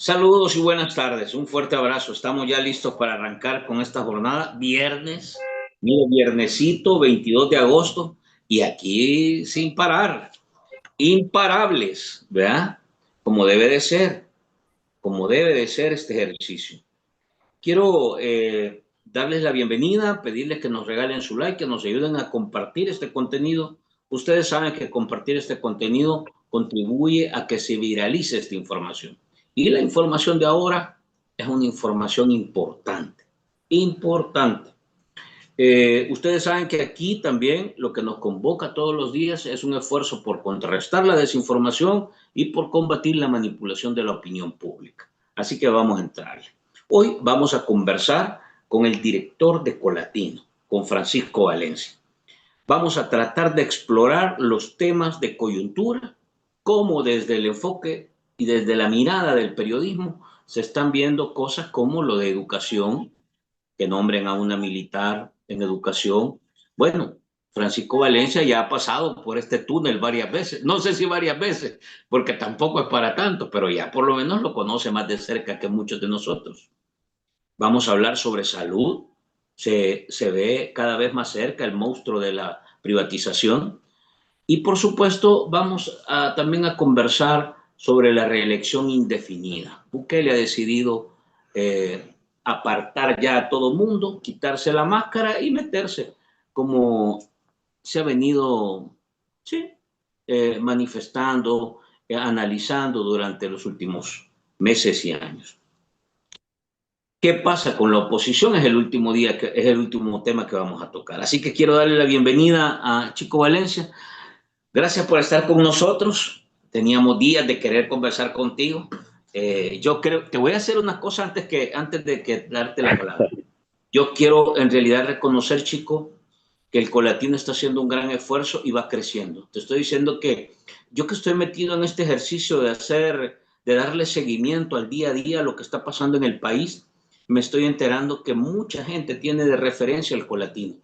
Saludos y buenas tardes. Un fuerte abrazo. Estamos ya listos para arrancar con esta jornada. Viernes, mire, viernesito, 22 de agosto, y aquí sin parar, imparables, ¿verdad? Como debe de ser, como debe de ser este ejercicio. Quiero darles la bienvenida, pedirles que nos regalen su like, que nos ayuden a compartir este contenido. Ustedes saben que compartir este contenido contribuye a que se viralice esta información. Y la información de ahora es una información importante, importante. Ustedes saben que aquí también lo que nos convoca todos los días es un esfuerzo por contrarrestar la desinformación y por combatir la manipulación de la opinión pública. Así que vamos a entrarle. Hoy vamos a conversar con el director de Colatino, con Francisco Valencia. Vamos a tratar de explorar los temas de coyuntura, cómo desde el enfoque y desde la mirada del periodismo se están viendo cosas como lo de educación, que nombren a una militar en educación. Bueno, Francisco Valencia ya ha pasado por este túnel varias veces, no sé si varias veces, porque tampoco es para tanto, pero ya por lo menos lo conoce más de cerca que muchos de nosotros. Vamos a hablar sobre salud, se ve cada vez más cerca el monstruo de la privatización y por supuesto vamos también a conversar sobre la reelección indefinida. Bukele ha decidido apartar ya a todo mundo, quitarse la máscara y meterse como se ha venido, sí, manifestando, analizando durante los últimos meses y años. ¿Qué pasa con la oposición? Es el último día, es el último tema que vamos a tocar. Así que quiero darle la bienvenida a Chico Valencia. Gracias por estar con nosotros. Teníamos días de querer conversar contigo. Yo creo, te voy a hacer una cosa antes de que darte la palabra. Yo quiero en realidad reconocer, Chico, que el Colatino está haciendo un gran esfuerzo y va creciendo. Te estoy diciendo que yo que estoy metido en este ejercicio de darle seguimiento al día a día a lo que está pasando en el país, me estoy enterando que mucha gente tiene de referencia el Colatino.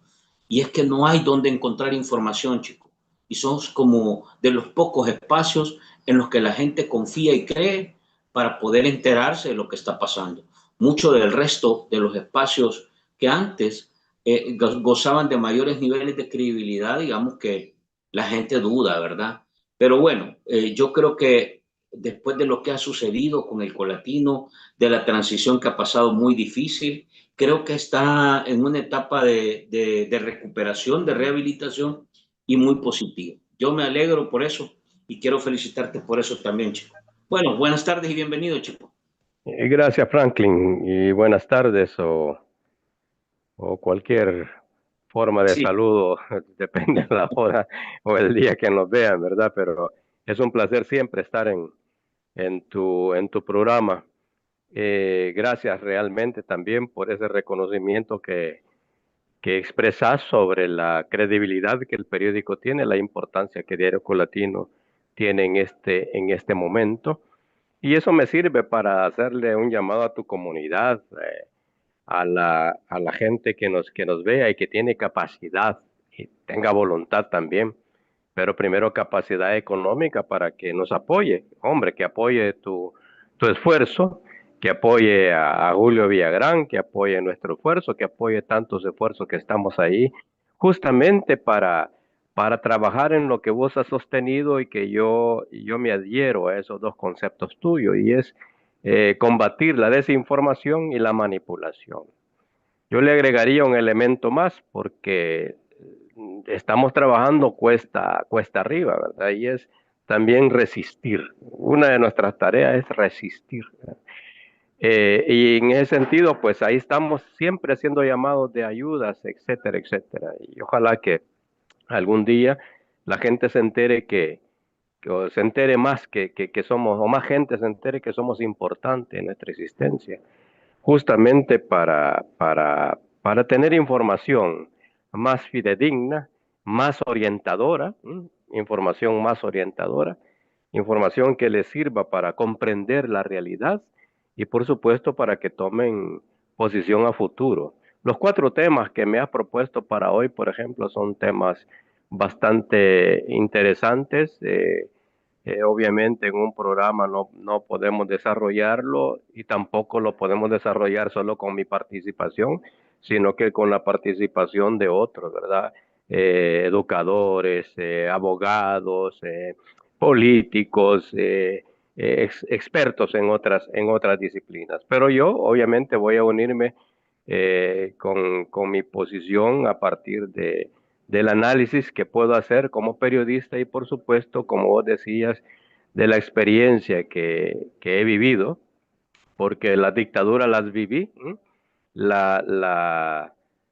Y es que no hay donde encontrar información, Chico. Y son como de los pocos espacios en los que la gente confía y cree para poder enterarse de lo que está pasando. Mucho del resto de los espacios que antes gozaban de mayores niveles de credibilidad, digamos que la gente duda, ¿verdad? Pero bueno, yo creo que después de lo que ha sucedido con el Colatino, de la transición que ha pasado muy difícil, creo que está en una etapa de recuperación, de rehabilitación y muy positiva. Yo me alegro por eso y quiero felicitarte por eso también, Chico. Bueno, buenas tardes y bienvenido, Chico. Gracias, Franklin, y buenas tardes o cualquier forma de Sí, saludo, depende de la hora o el día que nos vean, ¿verdad? Pero es un placer siempre estar en tu programa. Gracias realmente también por ese reconocimiento que expresas sobre la credibilidad que el periódico tiene, la importancia que Diario Colatino tiene en este momento. Y eso me sirve para hacerle un llamado a tu comunidad, a la gente que nos vea y que tiene capacidad y tenga voluntad también, pero primero capacidad económica para que nos apoye, hombre, que apoye tu esfuerzo, que apoye a Julio Villagrán, que apoye nuestro esfuerzo, que apoye tantos esfuerzos que estamos ahí, justamente para trabajar en lo que vos has sostenido y que yo me adhiero a esos dos conceptos tuyos, y es combatir la desinformación y la manipulación. Yo le agregaría un elemento más porque estamos trabajando cuesta arriba, ¿verdad? Y es también resistir. Una de nuestras tareas es resistir. Y en ese sentido, pues ahí estamos siempre haciendo llamados de ayudas, etcétera, etcétera. Y ojalá que algún día la gente se entere o se entere más que somos, o más gente se entere que somos importantes en nuestra existencia, justamente para tener información más fidedigna, más orientadora, información más orientadora, información que les sirva para comprender la realidad y por supuesto para que tomen posición a futuro. Los cuatro temas que me has propuesto para hoy, por ejemplo, son temas bastante interesantes. Obviamente en un programa no podemos desarrollarlo y tampoco lo podemos desarrollar solo con mi participación, sino que con la participación de otros, ¿verdad? Educadores, abogados, políticos, expertos en otras disciplinas. Pero yo obviamente voy a unirme con mi posición a partir del análisis que puedo hacer como periodista y por supuesto, como vos decías, de la experiencia que he vivido, porque las dictaduras las viví, ¿eh? la,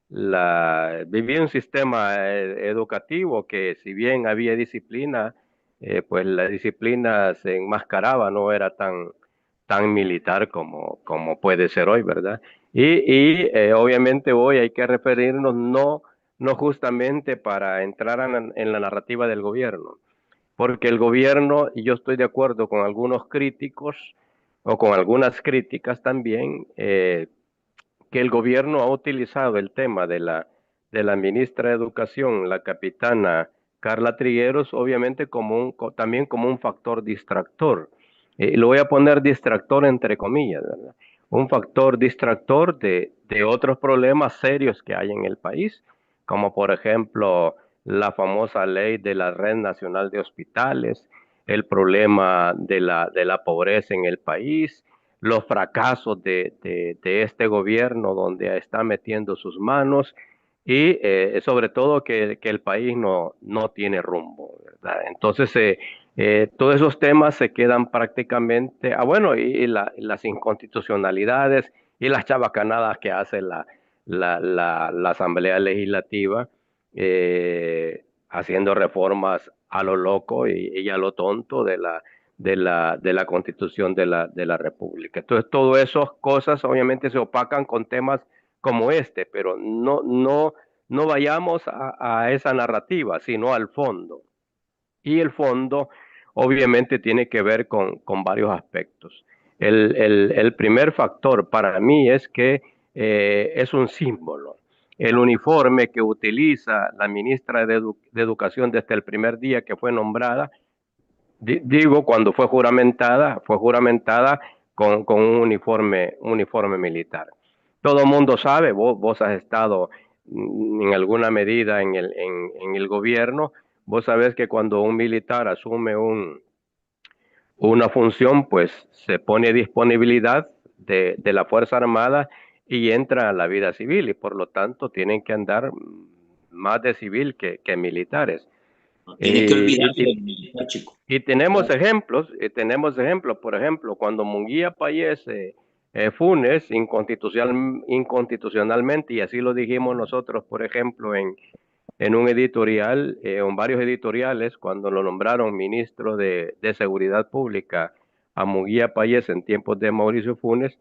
la, viví un sistema educativo que si bien había disciplina, pues la disciplina se enmascaraba, no era tan militar como puede ser hoy, ¿verdad? Obviamente hoy hay que referirnos no justamente para entrar en la narrativa del gobierno, porque el gobierno, y yo estoy de acuerdo con algunos críticos o con algunas críticas también, que el gobierno ha utilizado el tema de la ministra de Educación, la capitana Carla Trigueros, obviamente también como un factor distractor. Lo voy a poner distractor entre comillas, ¿verdad? Un factor distractor de otros problemas serios que hay en el país, como por ejemplo la famosa ley de la Red Nacional de Hospitales, el problema de la pobreza en el país, los fracasos de este gobierno donde está metiendo sus manos y sobre todo que el país no tiene rumbo, ¿verdad? Entonces, todos esos temas se quedan prácticamente, bueno, las inconstitucionalidades y las chabacanadas que hace la Asamblea Legislativa, haciendo reformas a lo loco y a lo tonto de la Constitución de la República. Entonces, todas esas cosas obviamente se opacan con temas como este, pero no vayamos a esa narrativa, sino al fondo. Y el fondo obviamente tiene que ver con varios aspectos. El primer factor para mí es que es un símbolo. El uniforme que utiliza la ministra de Educación desde el primer día que fue nombrada, digo, cuando fue juramentada con un uniforme militar. Todo el mundo sabe, vos has estado en alguna medida en el gobierno, vos sabés que cuando un militar asume una función, pues se pone a disponibilidad de la Fuerza Armada y entra a la vida civil y por lo tanto tienen que andar más de civil que militares. No tiene que Eh, olvidarse y, del militar, chico. y tenemos ejemplos, por ejemplo, cuando Munguía fallece, Funes inconstitucionalmente, y así lo dijimos nosotros, por ejemplo, en un editorial, en varios editoriales, cuando lo nombraron ministro de Seguridad Pública a Munguía Payés en tiempos de Mauricio Funes,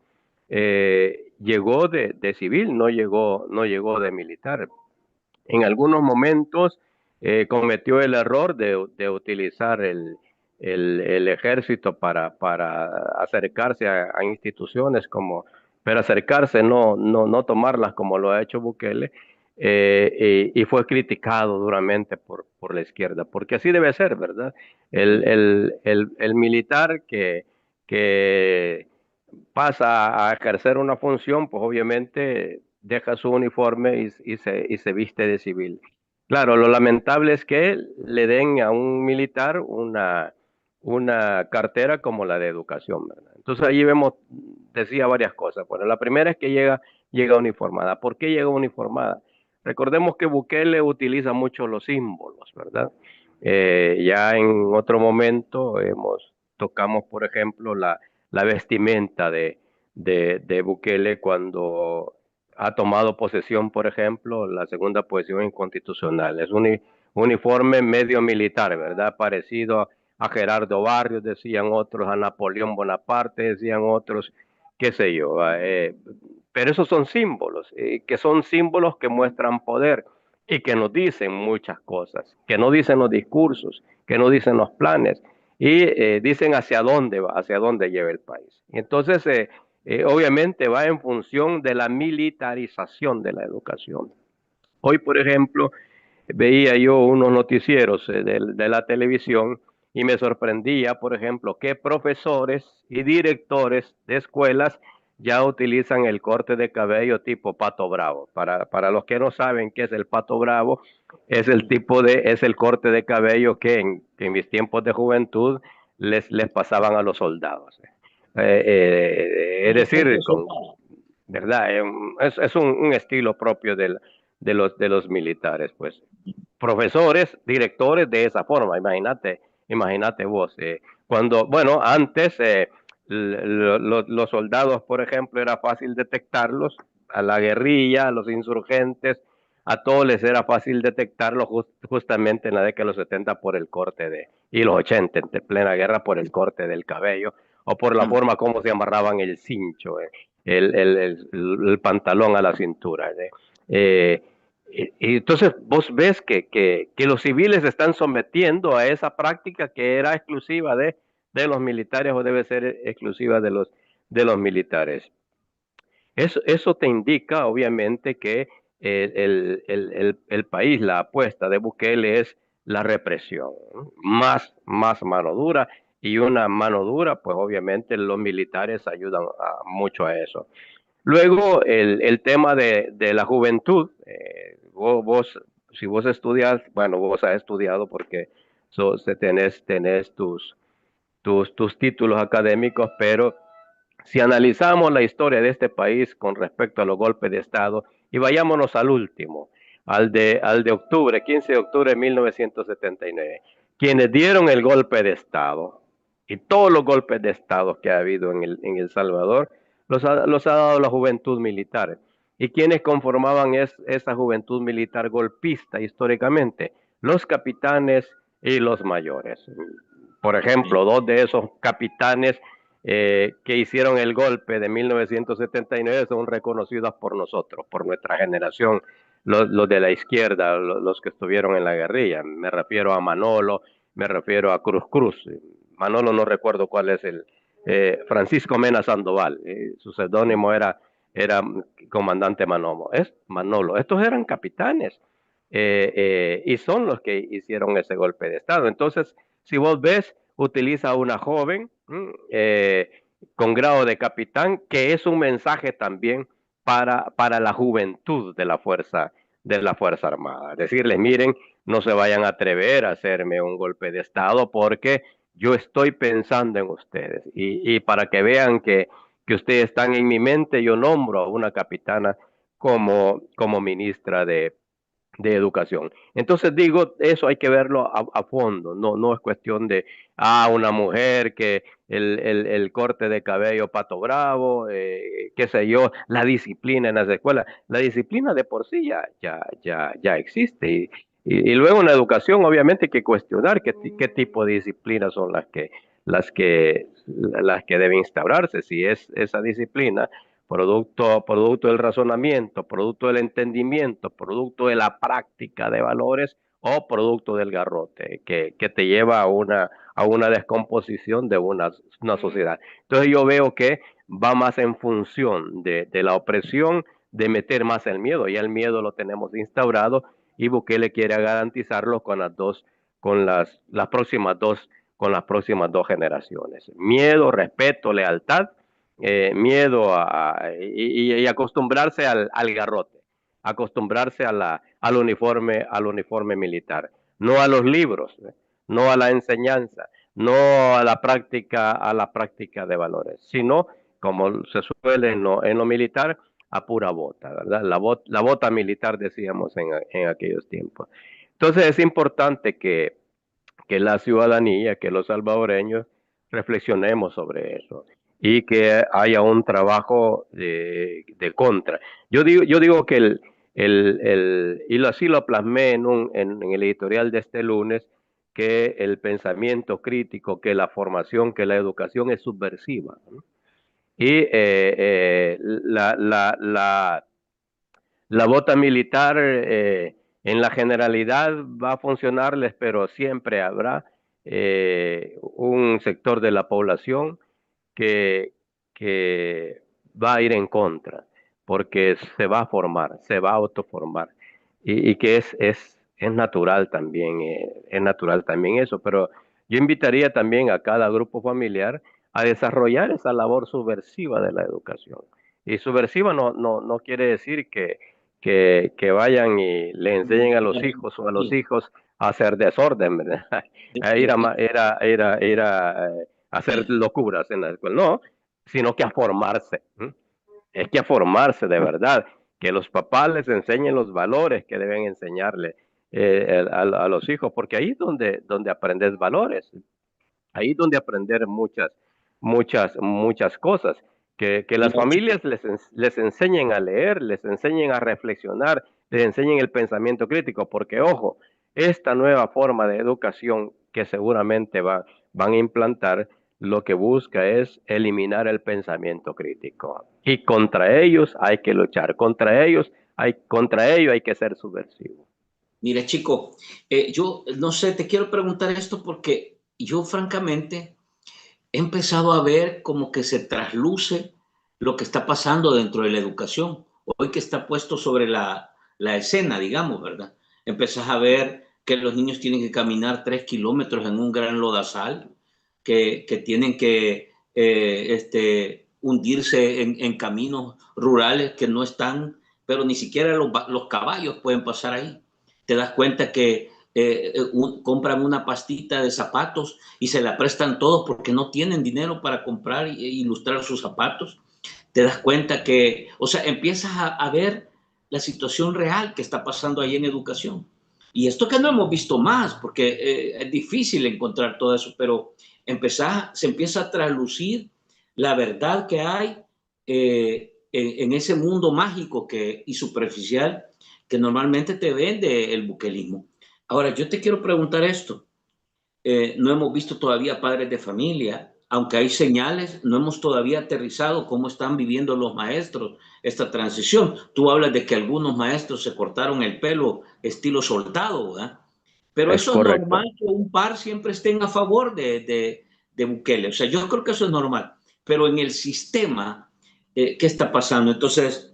llegó de civil, no llegó de militar. En algunos momentos cometió el error de utilizar el ejército para acercarse a instituciones como, pero acercarse, no tomarlas como lo ha hecho Bukele, y fue criticado duramente por la izquierda, porque así debe ser, ¿verdad? El militar que pasa a ejercer una función, pues obviamente deja su uniforme y se viste de civil. Claro, lo lamentable es que le den a un militar una cartera como la de educación, ¿verdad? Entonces allí vemos, decía varias cosas. Bueno, la primera es que llega uniformada. ¿Por qué llega uniformada? Recordemos que Bukele utiliza mucho los símbolos, ¿verdad? Ya en otro momento tocamos, por ejemplo, la vestimenta de Bukele cuando ha tomado posesión, por ejemplo, la segunda posición inconstitucional. Es un uniforme medio militar, ¿verdad? Parecido a Gerardo Barrios, decían otros, a Napoleón Bonaparte, decían otros, qué sé yo. Pero esos son símbolos, que son símbolos que muestran poder y que nos dicen muchas cosas, que no dicen los discursos, que no dicen los planes, y dicen hacia dónde va, hacia dónde lleva el país. Entonces, obviamente va en función de la militarización de la educación. Hoy, por ejemplo, veía yo unos noticieros de la televisión y me sorprendía, por ejemplo, que profesores y directores de escuelas ya utilizan el corte de cabello tipo Pato Bravo. Para los que no saben qué es el Pato Bravo, es el corte de cabello que en mis tiempos de juventud les pasaban a los soldados. Es decir, ¿verdad? Es un estilo propio de los militares, pues. Profesores, directores de esa forma, imagínate vos. Bueno, antes los soldados, por ejemplo, era fácil detectarlos, a la guerrilla, a los insurgentes, a todos les era fácil detectarlos justamente en la década de los 70 por el corte y los 80 en plena guerra por el corte del cabello o por la forma como se amarraban el cincho, el pantalón a la cintura. Y entonces vos ves que los civiles se están sometiendo a esa práctica que era exclusiva de los militares o debe ser exclusiva de los militares. Eso te indica, obviamente, que el país, la apuesta de Bukele es la represión, ¿no? Más mano dura, y una mano dura, pues obviamente los militares ayudan mucho a eso. Luego, el tema de la juventud, si vos estudias, bueno, vos has estudiado porque tenés tus títulos académicos, pero si analizamos la historia de este país con respecto a los golpes de Estado, y vayámonos al último, al de octubre, 15 de octubre de 1979, quienes dieron el golpe de Estado y todos los golpes de Estado que ha habido en El Salvador, los ha dado la juventud militar. ¿Y quienes conformaban esa juventud militar golpista históricamente? Los capitanes y los mayores. Por ejemplo, dos de esos capitanes que hicieron el golpe de 1979 son reconocidos por nosotros, por nuestra generación, los de la izquierda, los que estuvieron en la guerrilla. Me refiero a Manolo, me refiero a Cruz Cruz. Manolo no recuerdo cuál es Francisco Mena Sandoval, su seudónimo era comandante Manolo. Manolo. Estos eran capitanes y son los que hicieron ese golpe de Estado. Entonces, si vos ves, utiliza a una joven con grado de capitán, que es un mensaje también para la juventud de la Fuerza Armada. Decirles, miren, no se vayan a atrever a hacerme un golpe de Estado porque yo estoy pensando en ustedes. Y para que vean que ustedes están en mi mente, yo nombro a una capitana como ministra de educación. Entonces digo, eso hay que verlo a fondo, no es cuestión de, una mujer que el corte de cabello Pato Bravo, qué sé yo, la disciplina en las escuelas. La disciplina de por sí ya existe. Y luego en la educación obviamente hay que cuestionar qué tipo de disciplinas son las que deben instaurarse. Si es esa disciplina producto del razonamiento, producto del entendimiento, producto de la práctica de valores o producto del garrote, que te lleva a una descomposición de una sociedad. Entonces yo veo que va más en función de la opresión, de meter más el miedo. Ya el miedo lo tenemos instaurado y Bukele quiere garantizarlo con las próximas dos generaciones. Miedo, respeto, lealtad, miedo y acostumbrarse al garrote, acostumbrarse al uniforme militar, no a los libros, no a la enseñanza, no a la práctica de valores, sino, como se suele en lo militar, a pura bota, ¿verdad? La bota militar, decíamos en aquellos tiempos. Entonces es importante que la ciudadanía, que los salvadoreños reflexionemos sobre eso y que haya un trabajo de contra. Yo digo que así lo plasmé en el editorial de este lunes, que el pensamiento crítico, que la formación, que la educación es subversiva, ¿no? Y la bota militar en la generalidad va a funcionarles, pero siempre habrá un sector de la población que, que va a ir en contra, porque se va a formar, se va a autoformar, y que es natural también eso, pero yo invitaría también a cada grupo familiar a desarrollar esa labor subversiva de la educación. Y subversiva no quiere decir que vayan y le enseñen a los hijos o a los Sí, hijos a hacer desorden, ¿verdad? A ir a hacer locuras en la escuela. No, sino que a formarse. Es que a formarse de verdad, que los papás les enseñen los valores que deben enseñarle a los hijos, porque ahí es donde aprendes valores, ahí es donde aprender muchas cosas. Que las mira, familias chico, les enseñen a leer, les enseñen a reflexionar, les enseñen el pensamiento crítico, porque ojo, esta nueva forma de educación que seguramente van a implantar, lo que busca es eliminar el pensamiento crítico. Y contra ellos hay que luchar, contra ello hay que ser subversivo. mira, chico, yo no sé, te quiero preguntar esto porque yo francamente he empezado a ver como que se trasluce lo que está pasando dentro de la educación, hoy que está puesto sobre la escena, digamos, ¿verdad? Empezás a ver que los niños tienen que caminar 3 kilómetros en un gran lodazal, que tienen que hundirse en caminos rurales que no están, pero ni siquiera los caballos pueden pasar ahí. Te das cuenta que compran una pastita de zapatos y se la prestan todos porque no tienen dinero para comprar e ilustrar sus zapatos. Te das cuenta que, o sea, empiezas a ver la situación real que está pasando ahí en educación. Y esto que no hemos visto más, porque es difícil encontrar todo eso, pero se empieza a traslucir la verdad que hay en ese mundo mágico y superficial que normalmente te vende el buquelismo. Ahora, yo te quiero preguntar esto. No hemos visto todavía padres de familia, aunque hay señales, no hemos todavía aterrizado cómo están viviendo los maestros esta transición. Tú hablas de que algunos maestros se cortaron el pelo estilo soldado, ¿verdad? Pero Es eso es normal correcto. que un par siempre estén a favor de Bukele. O sea, yo creo que eso es normal. Pero en el sistema, ¿qué está pasando? Entonces,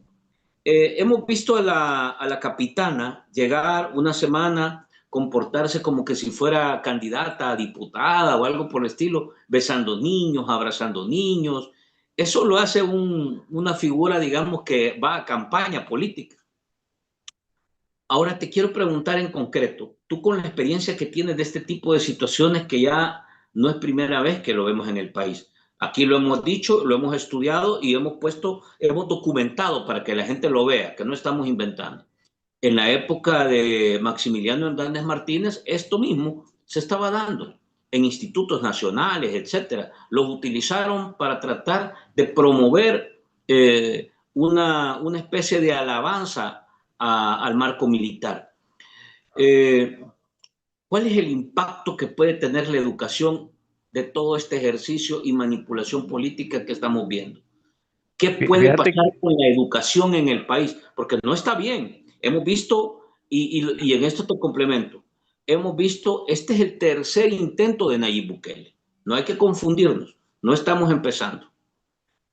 hemos visto a la capitana llegar una semana, comportarse como que si fuera candidata a diputada o algo por el estilo, besando niños, abrazando niños. Eso lo hace una figura, digamos, que va a campaña política. Ahora te quiero preguntar en concreto, tú con la experiencia que tienes de este tipo de situaciones que ya no es primera vez que lo vemos en el país. Aquí lo hemos dicho, lo hemos estudiado y hemos documentado para que la gente lo vea, que no estamos inventando. En la época de Maximiliano Hernández Martínez, esto mismo se estaba dando en institutos nacionales, etcétera. Los utilizaron para tratar de promover una especie de alabanza al marco militar. Eh, ¿Cuál es el impacto que puede tener la educación de todo este ejercicio y manipulación política que estamos viendo? ¿Qué puede Fíjate, pasar con la educación en el país? Porque no está bien. Hemos visto, y en esto te complemento, hemos visto, este es el tercer intento de Nayib Bukele. No hay que confundirnos, no estamos empezando.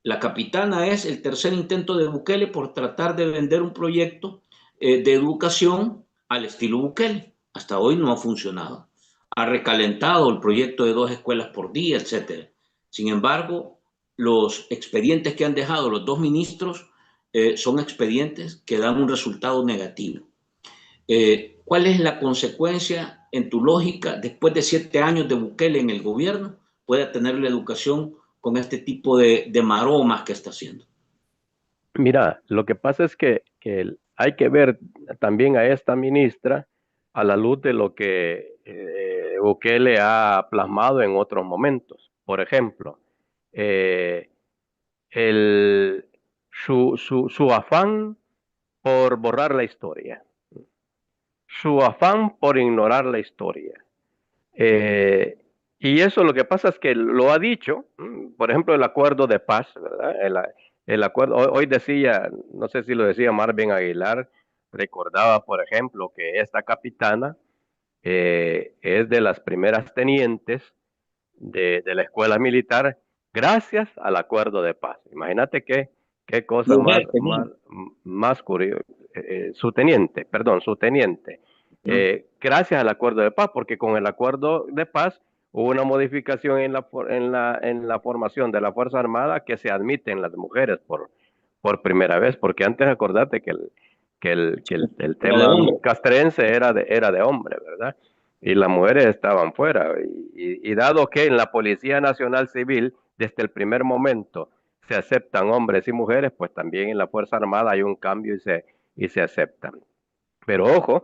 La capitana es el tercer intento de Bukele por tratar de vender un proyecto de educación al estilo Bukele. Hasta hoy no ha funcionado. Ha recalentado el proyecto de 2 escuelas por día, etcétera. Sin embargo, los expedientes que han dejado los dos ministros son expedientes que dan un resultado negativo. ¿Cuál es la consecuencia en tu lógica después de 7 años de Bukele en el gobierno pueda tener la educación con este tipo de maromas que está haciendo? mira, lo que pasa es que hay que ver también a esta ministra a la luz de lo que Bukele ha plasmado en otros momentos. Por ejemplo, eh, el, su afán por borrar la historia, su afán por ignorar la historia. Eh, y eso lo que pasa es que lo ha dicho, por ejemplo, el acuerdo de paz, ¿verdad? El acuerdo, hoy decía, no sé si lo decía Marvin Aguilar, recordaba, por ejemplo, que esta capitana es de las primeras tenientes de la escuela militar gracias al acuerdo de paz. Imagínate qué cosa Mujer, más curiosa. Su teniente. ¿no? Gracias al acuerdo de paz, porque con el acuerdo de paz hubo una modificación en la formación de la Fuerza Armada que se admiten las mujeres por primera vez, porque antes acordate que el Era de tema hombre. castrense era de hombre, ¿verdad? Y las mujeres estaban fuera. Y dado que en la Policía Nacional Civil, desde el primer momento, se aceptan hombres y mujeres, pues también en la Fuerza Armada hay un cambio y se aceptan. Pero ojo,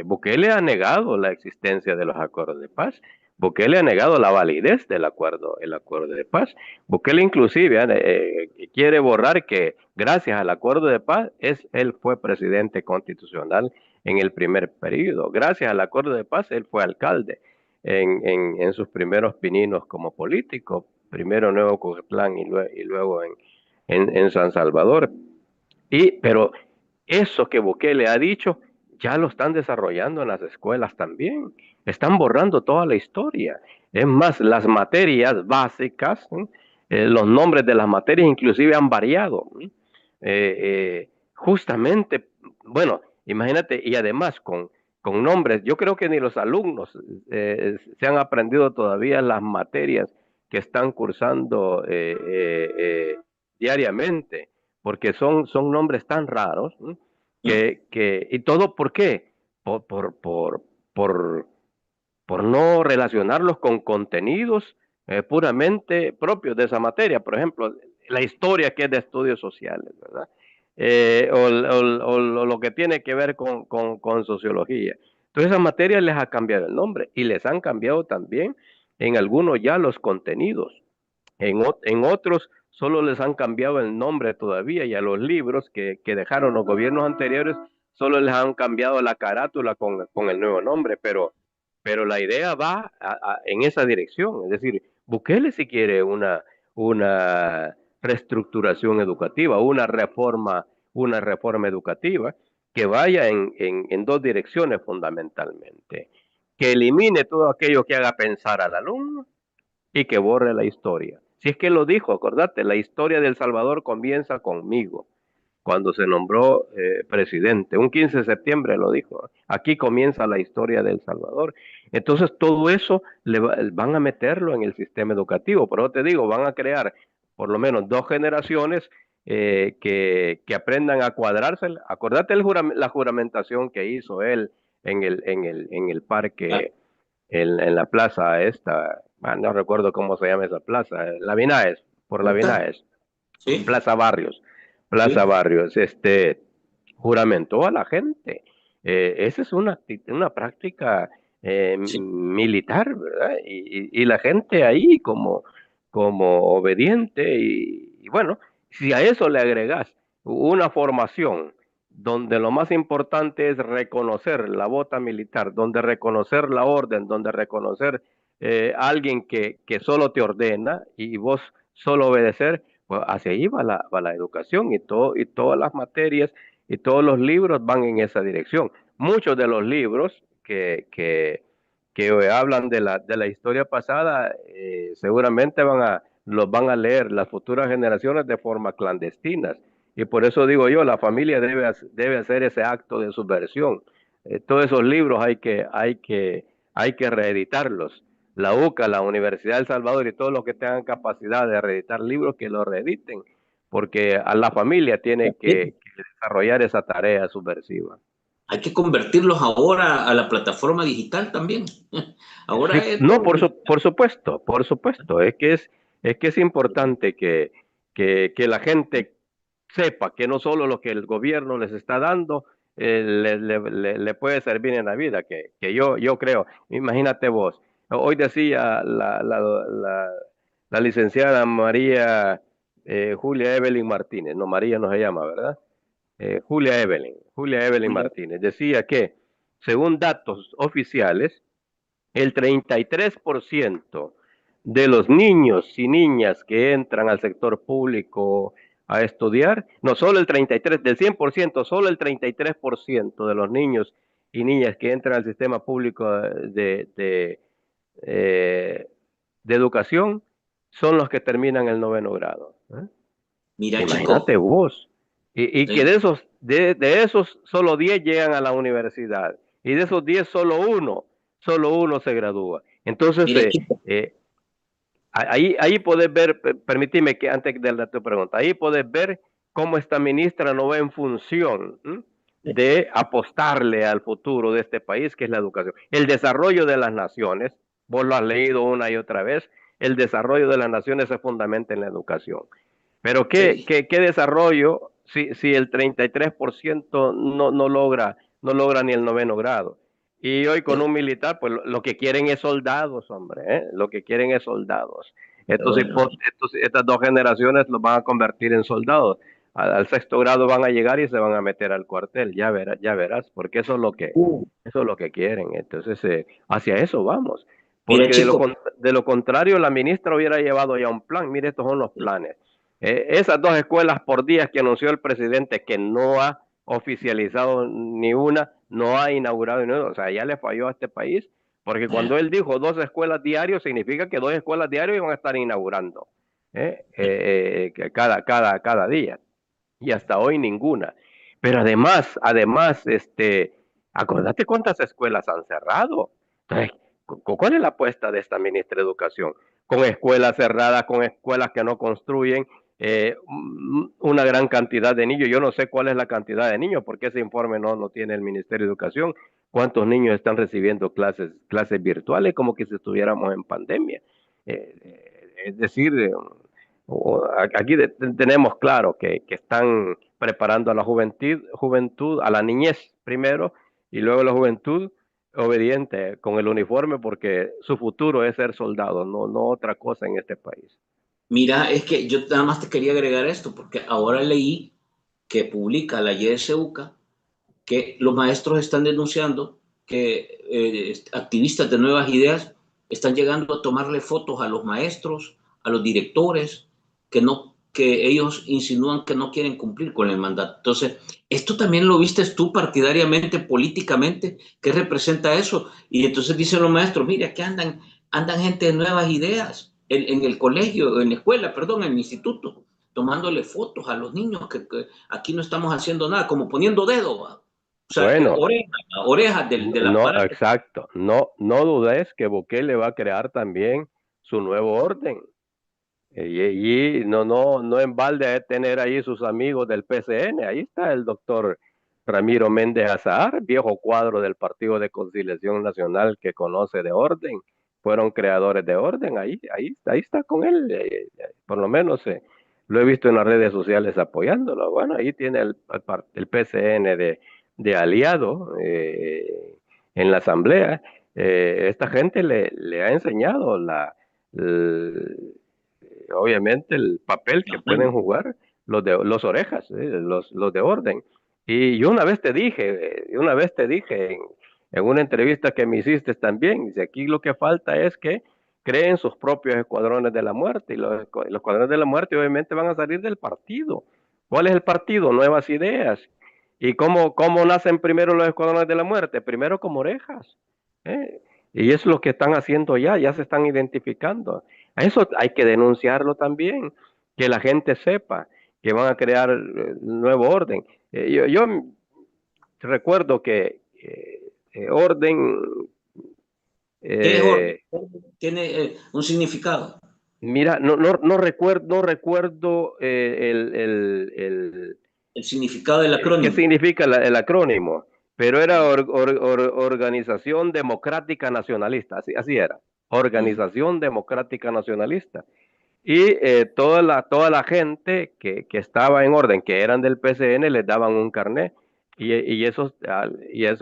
Bukele ha negado la existencia de los acuerdos de paz. Bukele ha negado la validez del acuerdo, el acuerdo de paz. Bukele inclusive quiere borrar que gracias al acuerdo de paz él fue presidente constitucional en el primer periodo. Gracias al acuerdo de paz él fue alcalde en sus primeros pininos como político, primero en Nuevo Cuauhtlán y luego en San Salvador. Pero eso que Bukele ha dicho, ya lo están desarrollando en las escuelas también. Están borrando toda la historia. Es más, las materias básicas, los nombres de las materias inclusive han variado. Justamente, bueno, imagínate, y además con nombres, yo creo que ni los alumnos se han aprendido todavía las materias que están cursando diariamente porque son nombres tan raros y todo ¿por qué? Por, por, por, por, por no relacionarlos con contenidos puramente propios de esa materia. Por ejemplo, la historia que es de estudios sociales, ¿verdad? O lo que tiene que ver con sociología. Entonces, esas materias les ha cambiado el nombre y les han cambiado también en algunos ya los contenidos. En otros solo les han cambiado el nombre todavía y a los libros que dejaron los gobiernos anteriores solo les han cambiado la carátula con el nuevo nombre, pero la idea va en esa dirección. Es decir, Bukele si quiere una reestructuración educativa, una reforma educativa que vaya en dos direcciones fundamentalmente. Que elimine todo aquello que haga pensar al alumno y que borre la historia. Si es que lo dijo, acordate, la historia de El Salvador comienza conmigo, cuando se nombró presidente. Un 15 de septiembre lo dijo. Aquí comienza la historia de El Salvador. Entonces todo eso van a meterlo en el sistema educativo. Pero te digo, van a crear por lo menos dos generaciones que aprendan a cuadrarse. Acordate la juramentación que hizo él en el parque en la plaza esta, no recuerdo cómo se llama esa plaza, la Vinaes, por la Vinaes, Sí, Plaza Barrios, Plaza sí, Barrios, juramentó a la gente. Esa es una práctica sí. militar, ¿verdad? Y la gente ahí como obediente y bueno, si a eso le agregas una formación donde lo más importante es reconocer la bota militar, donde reconocer la orden, donde reconocer a alguien que solo te ordena y vos solo obedecer, pues hacia ahí va la educación y todas las materias y todos los libros van en esa dirección. Muchos de los libros que hablan de la historia pasada seguramente los van a leer las futuras generaciones de forma clandestina. Y por eso digo yo, la familia debe hacer ese acto de subversión. Todos esos libros hay que reeditarlos. La UCA, la Universidad de El Salvador y todos los que tengan capacidad de reeditar libros, que los reediten, porque a la familia tiene que desarrollar esa tarea subversiva. Hay que convertirlos ahora a la plataforma digital también. Sí, Ahora es no, todo por supuesto, es que es importante que la gente sepa que no solo lo que el gobierno les está dando le puede servir en la vida, que yo creo, imagínate vos, hoy decía la licenciada María Julia Evelyn Martínez, no María no se llama, ¿verdad? Julia Evelyn Julia. Martínez, decía que según datos oficiales, el 33% de los niños y niñas que entran al sector público a estudiar, no solo el 33, del 100%, solo el 33% de los niños y niñas que entran al sistema público eh, de educación son los que terminan el noveno grado. Mira, chico, Imagínate vos. Y que sí, de esos solo 10 llegan a la universidad. Y de esos 10 solo uno se gradúa. Entonces, Derechito. ahí puedes ver, permíteme que antes de tu pregunta, ahí puedes ver cómo esta ministra no va en función de apostarle al futuro de este país, que es la educación. El desarrollo de las naciones, vos lo has leído una y otra vez, el desarrollo de las naciones se fundamenta en la educación. Pero ¿qué, Sí. qué, qué desarrollo si el 33% no logra ni el noveno grado? Y hoy con un militar, pues lo que quieren es soldados, hombre, ¿eh? Lo que quieren es soldados. Bueno, Estas dos generaciones los van a convertir en soldados. Al sexto grado van a llegar y se van a meter al cuartel, ya verás, porque eso es lo que quieren. Entonces, hacia eso vamos. mira, Porque chico, de lo contrario, la ministra hubiera llevado ya un plan. Mire, estos son los planes. Esas 2 escuelas por día que anunció el presidente, que no ha oficializado ni una, no ha inaugurado ni una, o sea, ya le falló a este país, porque cuando él dijo 2 escuelas diarios, significa que 2 escuelas diarios iban a estar inaugurando, cada día, y hasta hoy ninguna. Pero además, acordate cuántas escuelas han cerrado. Entonces, ¿cuál es la apuesta de esta ministra de Educación? Con escuelas cerradas, con escuelas que no construyen, una gran cantidad de niños. Yo no sé cuál es la cantidad de niños, porque ese informe no tiene el Ministerio de Educación. ¿Cuántos niños están recibiendo clases virtuales como que si estuviéramos en pandemia? Es decir, aquí tenemos claro que están preparando a la juventud, a la niñez primero, y luego la juventud obediente con el uniforme, porque su futuro es ser soldado, no otra cosa en este país. mira, es que yo nada más te quería agregar esto, porque ahora leí que publica la YSUCA que los maestros están denunciando que activistas de nuevas ideas están llegando a tomarle fotos a los maestros, a los directores, que ellos insinúan que no quieren cumplir con el mandato. Entonces, esto también lo vistes tú partidariamente, políticamente, ¿qué representa eso? Y entonces dicen los maestros, mire, aquí andan gente de nuevas ideas en el colegio, en la escuela, perdón, en el instituto, tomándole fotos a los niños que aquí no estamos haciendo nada, como poniendo dedo, ¿va? O sea, Bueno, orejas del no, aparato. exacto. No dudes que Bukele va a crear también su nuevo orden. Y no en balde de tener ahí sus amigos del PCN. Ahí está el doctor Ramiro Méndez Azahar, viejo cuadro del Partido de Conciliación Nacional que conoce de orden. Fueron creadores de orden. Ahí está con él. Por lo menos lo he visto en las redes sociales apoyándolo. Bueno, ahí tiene el PCN de aliado en la asamblea. Esta gente le ha enseñado obviamente el papel que pueden jugar los orejas, los de orden. Y yo una vez te dije en una entrevista que me hiciste también, dice, aquí lo que falta es que creen sus propios escuadrones de la muerte, y los escuadrones de la muerte obviamente van a salir del partido. ¿Cuál es el partido? Nuevas ideas. ¿Y cómo nacen primero los escuadrones de la muerte? Primero como orejas. ¿eh? Y es lo que están haciendo ya se están identificando. Eso hay que denunciarlo también, que la gente sepa que van a crear nuevo orden. Yo recuerdo que orden, ¿Qué es orden? eh, Tiene un significado. mira, no recuerdo El significado del qué acrónimo. significa el acrónimo, pero era Organización Democrática Nacionalista, así era, Organización Democrática Nacionalista. Y toda la gente que estaba en orden, que eran del PCN, les daban un carnet. Y eso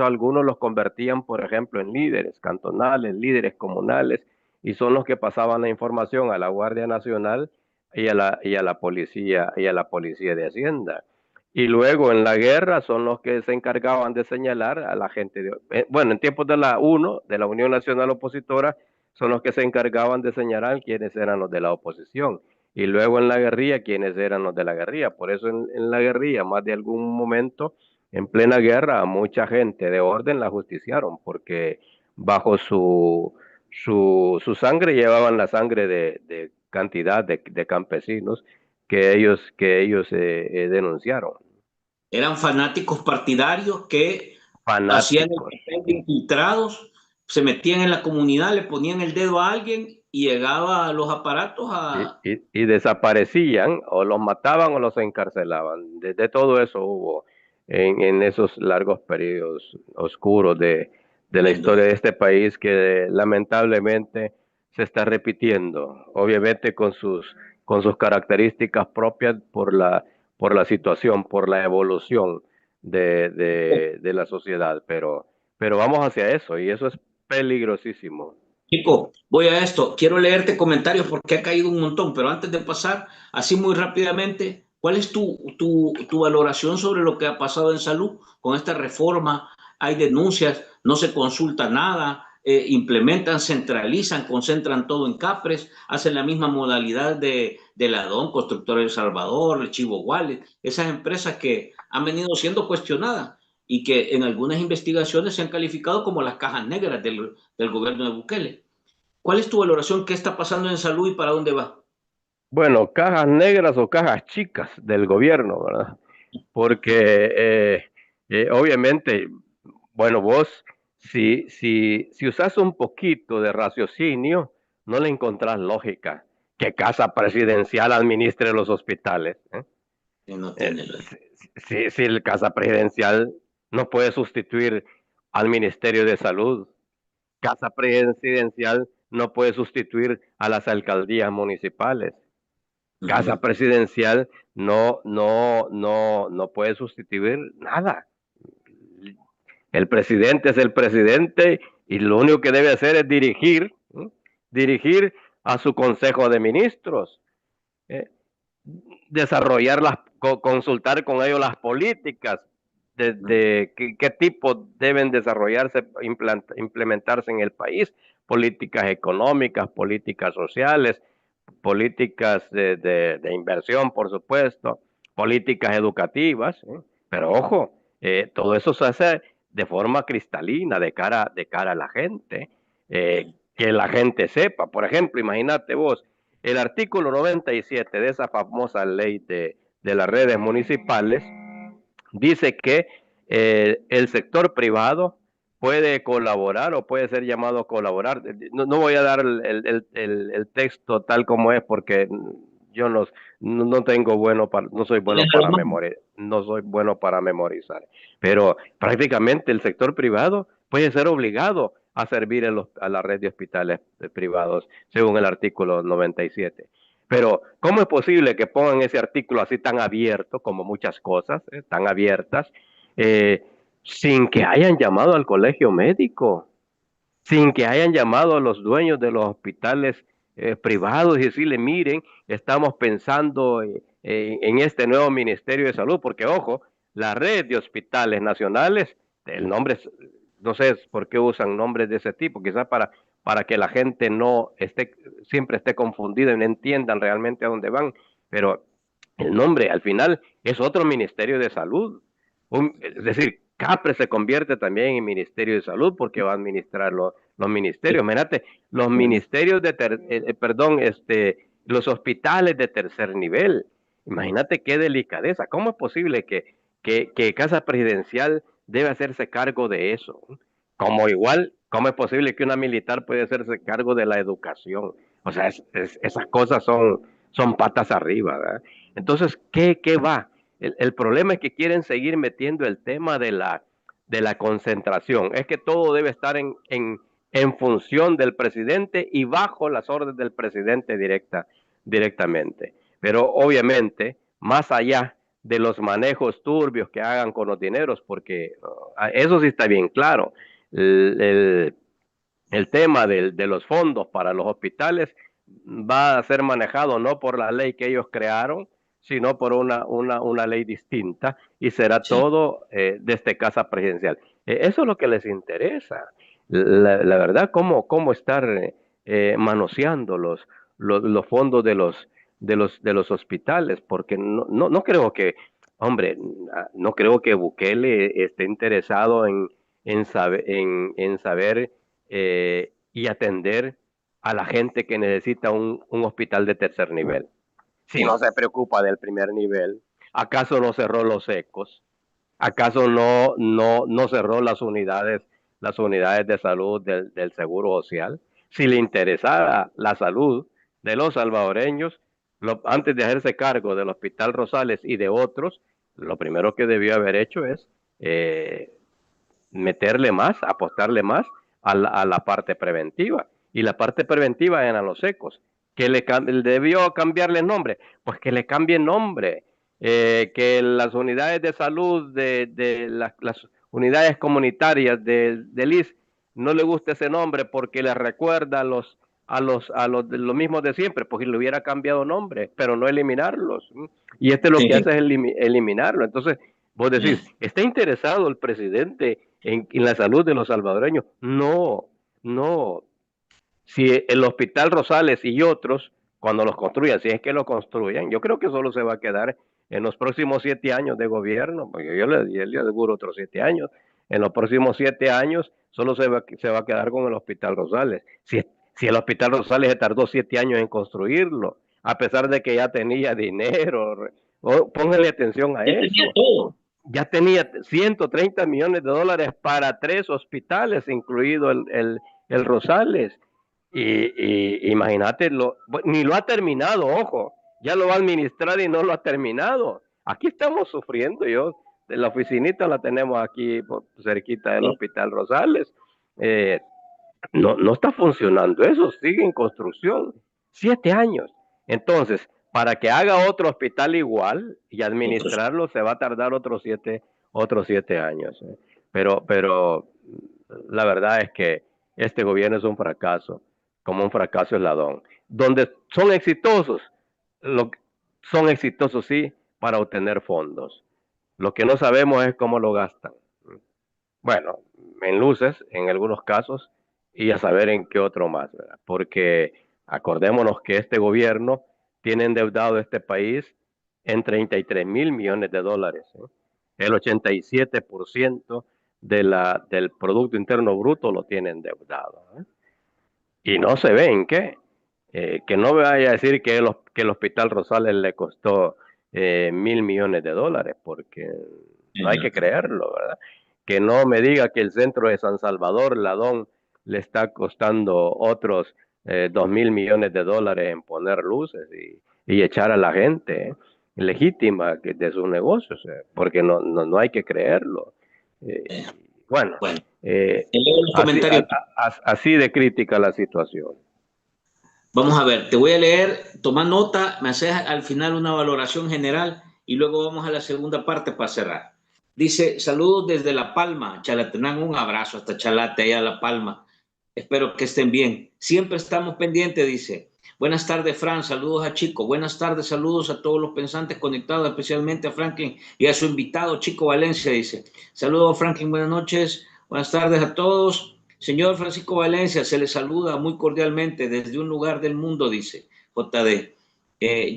algunos los convertían, por ejemplo, en líderes cantonales, líderes comunales, y son los que pasaban la información a la Guardia Nacional y a la Policía de Hacienda. Y luego en la guerra son los que se encargaban de señalar a la gente. Bueno, en tiempos de la UNO, de la Unión Nacional Opositora, son los que se encargaban de señalar quiénes eran los de la oposición. Y luego en la guerrilla, quiénes eran los de la guerrilla. Por eso en la guerrilla, más de algún momento, en plena guerra, a mucha gente de orden la justiciaron, porque bajo su sangre llevaban la sangre de cantidad de campesinos que ellos denunciaron. Eran fanáticos partidarios que hacían el Fanáticos. papel de infiltrados se metían en la comunidad, le ponían el dedo a alguien y llegaba a los aparatos a... y desaparecían, o los mataban o los encarcelaban. De todo eso hubo en esos largos periodos oscuros de la historia de este país, que lamentablemente se está repitiendo, obviamente con sus características propias por la situación, por la evolución de la sociedad, pero vamos hacia eso, y eso es peligrosísimo. Chico, voy a esto. Quiero leerte comentarios porque ha caído un montón, pero antes de pasar, así muy rápidamente, ¿cuál es tu valoración sobre lo que ha pasado en salud con esta reforma? Hay denuncias, no se consulta nada, implementan, centralizan, concentran todo en Capres, hacen la misma modalidad de la DON, Constructora El Salvador, el Chivo Wallet, esas empresas que han venido siendo cuestionadas y que en algunas investigaciones se han calificado como las cajas negras del gobierno de Bukele. ¿Cuál es tu valoración? ¿Qué está pasando en salud y para dónde va? Bueno, cajas negras o cajas chicas del gobierno, ¿verdad? Porque obviamente, bueno, vos, si usas un poquito de raciocinio, no le encontrás lógica que Casa Presidencial administre los hospitales, ¿eh? Que no Eh, tiene lógica. si el Casa Presidencial no puede sustituir al Ministerio de Salud, Casa Presidencial no puede sustituir a las alcaldías municipales. Casa Presidencial no puede sustituir nada. El presidente es el presidente y lo único que debe hacer es dirigir, ¿eh? Dirigir a su consejo de ministros, ¿eh? Desarrollar consultar con ellos las políticas de qué tipo deben desarrollarse, implementarse en el país, políticas económicas, políticas sociales, políticas de inversión, por supuesto, políticas educativas, ¿eh? Pero ojo, todo eso se hace de forma cristalina, de cara a la gente, que la gente sepa. Por ejemplo, imagínate vos, el artículo 97 de esa famosa ley de las redes municipales dice que el sector privado puede colaborar o puede ser llamado a colaborar. No voy a dar el texto tal como es porque yo no tengo no soy bueno para memorizar, no soy bueno para memorizar, pero prácticamente el sector privado puede ser obligado a servir a la red de hospitales privados, según el artículo 97. Pero, ¿cómo es posible que pongan ese artículo así tan abierto, como muchas cosas, tan abiertas, eh, sin que hayan llamado al colegio médico, sin que hayan llamado a los dueños de los hospitales privados y decirle, miren, estamos pensando en este nuevo Ministerio de Salud, porque ojo, la red de hospitales nacionales, el nombre, no sé por qué usan nombres de ese tipo, quizás para que la gente no esté, siempre esté confundida y no entiendan realmente a dónde van, pero el nombre al final es otro Ministerio de Salud. Es decir, CAPRE se convierte también en Ministerio de Salud porque va a administrar los ministerios. Imagínate, los ministerios perdón, los hospitales de tercer nivel. Imagínate qué delicadeza. ¿Cómo es posible que Casa Presidencial debe hacerse cargo de eso? Como igual, ¿cómo es posible que una militar puede hacerse cargo de la educación? O sea, esas cosas son patas arriba, ¿verdad? Entonces, ¿qué va? El problema es que quieren seguir metiendo el tema de la concentración. Es que todo debe estar en función del presidente y bajo las órdenes del presidente directamente. Pero obviamente, más allá de los manejos turbios que hagan con los dineros, porque eso sí está bien claro. El, el, el tema de los fondos para los hospitales va a ser manejado no por la ley que ellos crearon, sino por una ley distinta y será Sí. todo desde Casa Presidencial. Eso es lo que les interesa. La verdad, cómo estar manoseando los fondos de los hospitales, porque no creo que, hombre, no creo que Bukele esté interesado en saber y atender a la gente que necesita un hospital de tercer nivel. Si no se preocupa del primer nivel, ¿acaso no cerró los ecos? ¿Acaso no cerró las unidades las unidades de salud del Seguro Social. Si le interesara la salud de los salvadoreños, antes de hacerse cargo del Hospital Rosales y de otros, lo primero que debió haber hecho es eh, meterle más, apostarle más a la parte preventiva. Y la parte preventiva eran los ecos. Que debió cambiarle nombre, pues que le cambie nombre. Que las unidades de salud de las unidades comunitarias del IS no le guste ese nombre porque les recuerda lo mismo de siempre, pues le hubiera cambiado nombre, pero no eliminarlos. Y lo que hace es eliminarlo. Entonces, vos decís, ¿está interesado el presidente en la salud de los salvadoreños? No, no. Si el Hospital Rosales y otros, cuando los construyan, si es que lo construyan, yo creo que solo se va a quedar en los próximos 7 años de gobierno, porque yo le aseguro otros 7 años. En los próximos 7 años solo se va a quedar con el Hospital Rosales. Si el Hospital Rosales se tardó 7 años en construirlo, a pesar de que ya tenía dinero, pónganle atención a Ya tenía eso. todo. Ya tenía 130 millones de dólares para 3 hospitales, incluido el Rosales. Y imagínate, ni lo ha terminado, ojo, ya lo va a administrar y no lo ha terminado. Aquí estamos sufriendo, la oficinita la tenemos aquí cerquita del Hospital Rosales. No está funcionando eso, sigue en construcción. 7 años. Entonces, para que haga otro hospital igual y administrarlo, se va a tardar otros siete años. Pero la verdad es que este gobierno es un fracaso, como un fracaso esladón. Donde son exitosos, lo, son exitosos sí para obtener fondos. Lo que no sabemos es cómo lo gastan. Bueno, en luces, en algunos casos, y a saber en qué otro más, ¿verdad? Porque acordémonos que este gobierno tiene endeudado este país en 33 mil millones de dólares. El 87% del Producto Interno Bruto lo tiene endeudado. Y no se ve en qué. Que no vaya a decir que el Hospital Rosales le costó 1.000 millones de dólares, porque no hay que creerlo, ¿verdad? Que no me diga que el centro de San Salvador, Ladón, le está costando otros 2.000 millones de dólares en poner luces y echar a la gente legítima de sus negocios, porque no hay que creerlo. Bueno, Bueno, leo los así, comentarios. así de crítica la situación. Vamos a ver, te voy a leer, toma nota, me haces al final una valoración general y luego vamos a la segunda parte para cerrar. Dice, saludos desde La Palma, Chalatenango, un abrazo hasta Chalate, allá a La Palma. Espero que estén bien. Siempre estamos pendientes, dice. Buenas tardes, Fran, saludos a Chico. Buenas tardes, saludos a todos los pensantes conectados, especialmente a Franklin y a su invitado, Chico Valencia, dice. Saludos, Franklin, buenas noches. Buenas tardes a todos. Señor Francisco Valencia, se le saluda muy cordialmente desde un lugar del mundo, dice JD.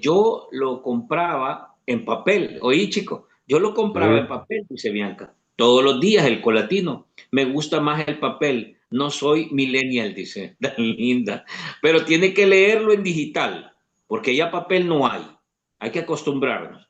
Yo lo compraba en papel, oí chico, yo lo compraba en papel, dice Bianca, todos los días el colatino. Me gusta más el papel, no soy millennial, dice, tan linda, pero tiene que leerlo en digital, porque ya papel no hay que acostumbrarnos.